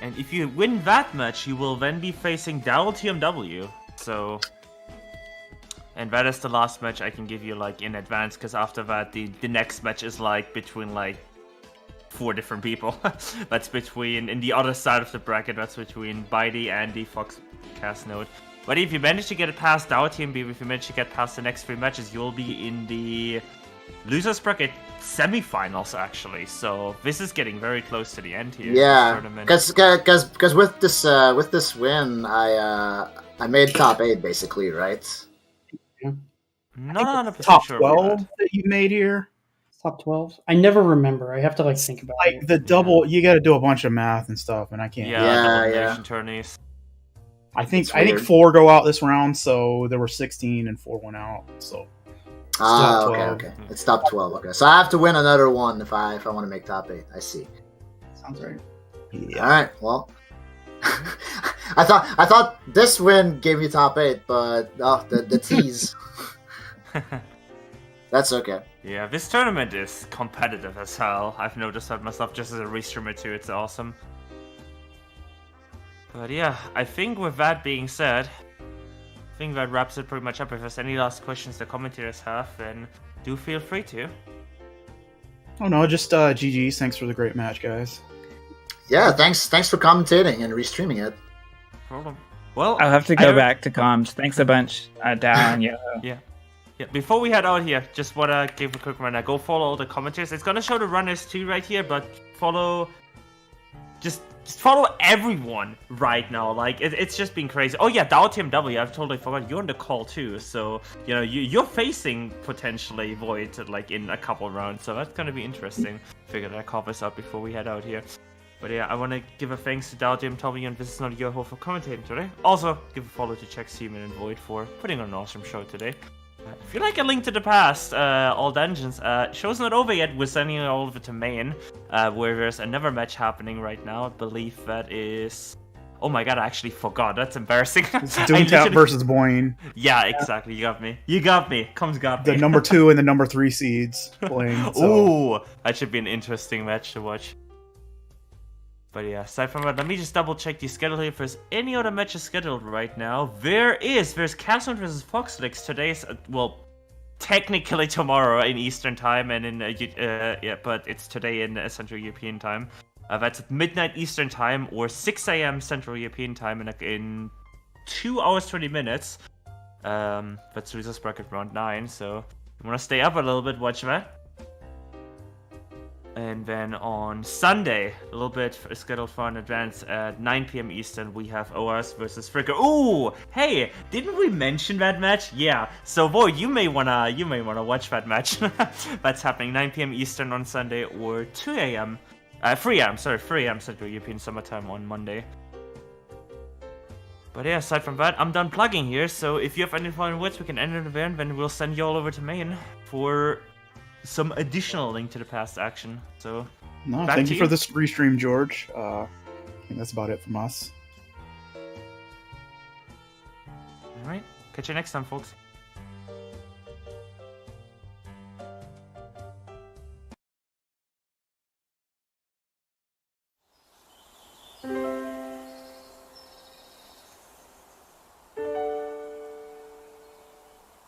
S1: And if you win that match, you will then be facing TMW. So, and that is the last match I can give you like in advance, because after that, the next match is like between like 4 different people. That's between, in the other side of the bracket, that's between Bitey, Andy, Fox, Casnode. But if you manage to get it past TMB, if you manage to get past the next 3 matches, you'll be in the losers bracket semifinals actually. So this is getting very close to the end here.
S4: Yeah, because with this win, I made top 8 basically, right?
S1: Not 100%
S3: top
S1: sure.
S3: 12 that you made here.
S2: Top 12. I never remember. I have to like think about
S3: Like
S2: it.
S3: the double, you got to do a bunch of math and stuff, and I can't.
S1: Yeah, elimination tourneys.
S3: I think 4 go out this round, so there were 16 and 4 went out. So
S4: okay. It's top 12. Okay, so I have to win another one if I want to make top 8. I see.
S2: Sounds right.
S3: Yeah.
S4: All right. Well, I thought this win gave me top 8, but the tease. That's okay.
S1: Yeah, this tournament is competitive as hell. I've noticed that myself just as a restreamer too. It's awesome. But yeah, I think with that being said, I think that wraps it pretty much up. If there's any last questions the commentators have, then do feel free to.
S3: Oh no, just GG's. Thanks for the great match, guys.
S4: Yeah, thanks for commentating and restreaming it.
S1: No problem. Well,
S5: I'll have to go back to comms. Thanks a bunch, Dow and Yo.
S1: Yeah. Before we head out here, just wanna give a quick reminder. Go follow all the commentators. It's gonna show the runners too right here, but follow. Just follow everyone right now. Like it's just been crazy. Oh yeah, TMW. I've totally forgot. You're on the call too, so you know you're facing potentially Void like in a couple rounds. So that's gonna be interesting. Figured I'd call this up before we head out here. But yeah, I want to give a thanks to TMW and This Is Not Your Hole for commentating today. Also, give a follow to Chexhuman and Void for putting on an awesome show today. If you like A Link to the Past, all dungeons, show's not over yet. We're sending it all over to main, where there's another match happening right now. I believe that is... Oh my god, I actually forgot. That's embarrassing.
S3: It's Doomtap versus Boyne.
S1: Yeah, exactly. You got me. Comes got me.
S3: The number 2 and the number 3 seeds playing. So.
S1: Ooh, that should be an interesting match to watch. But yeah, aside from that, let me just double check the schedule here if there's any other matches scheduled right now. There's Castle versus Foxlix. Today's, well, technically tomorrow in Eastern time, and in, yeah, but it's today in Central European time. That's at midnight Eastern time, or 6 a.m. Central European time in 2 hours, 20 minutes. That's Losers Bracket round 9, so you want to stay up a little bit, watch that. And then on Sunday, a little bit scheduled far in advance at 9 p.m. Eastern, we have OS versus Fricker. Ooh, hey, didn't we mention that match? Yeah. So, Void, you may wanna watch that match. That's happening 9 p.m. Eastern on Sunday or 2 a.m. 3 a.m. Sorry, 3 a.m. Central European Summertime on Monday. But yeah, aside from that, I'm done plugging here. So if you have any final words, we can end it there, and then we'll send you all over to main for some additional Link to the Past action. So,
S3: No,
S1: back
S3: thank
S1: to
S3: you for this restream, George. I think that's about it from us.
S1: Alright, catch you next time, folks.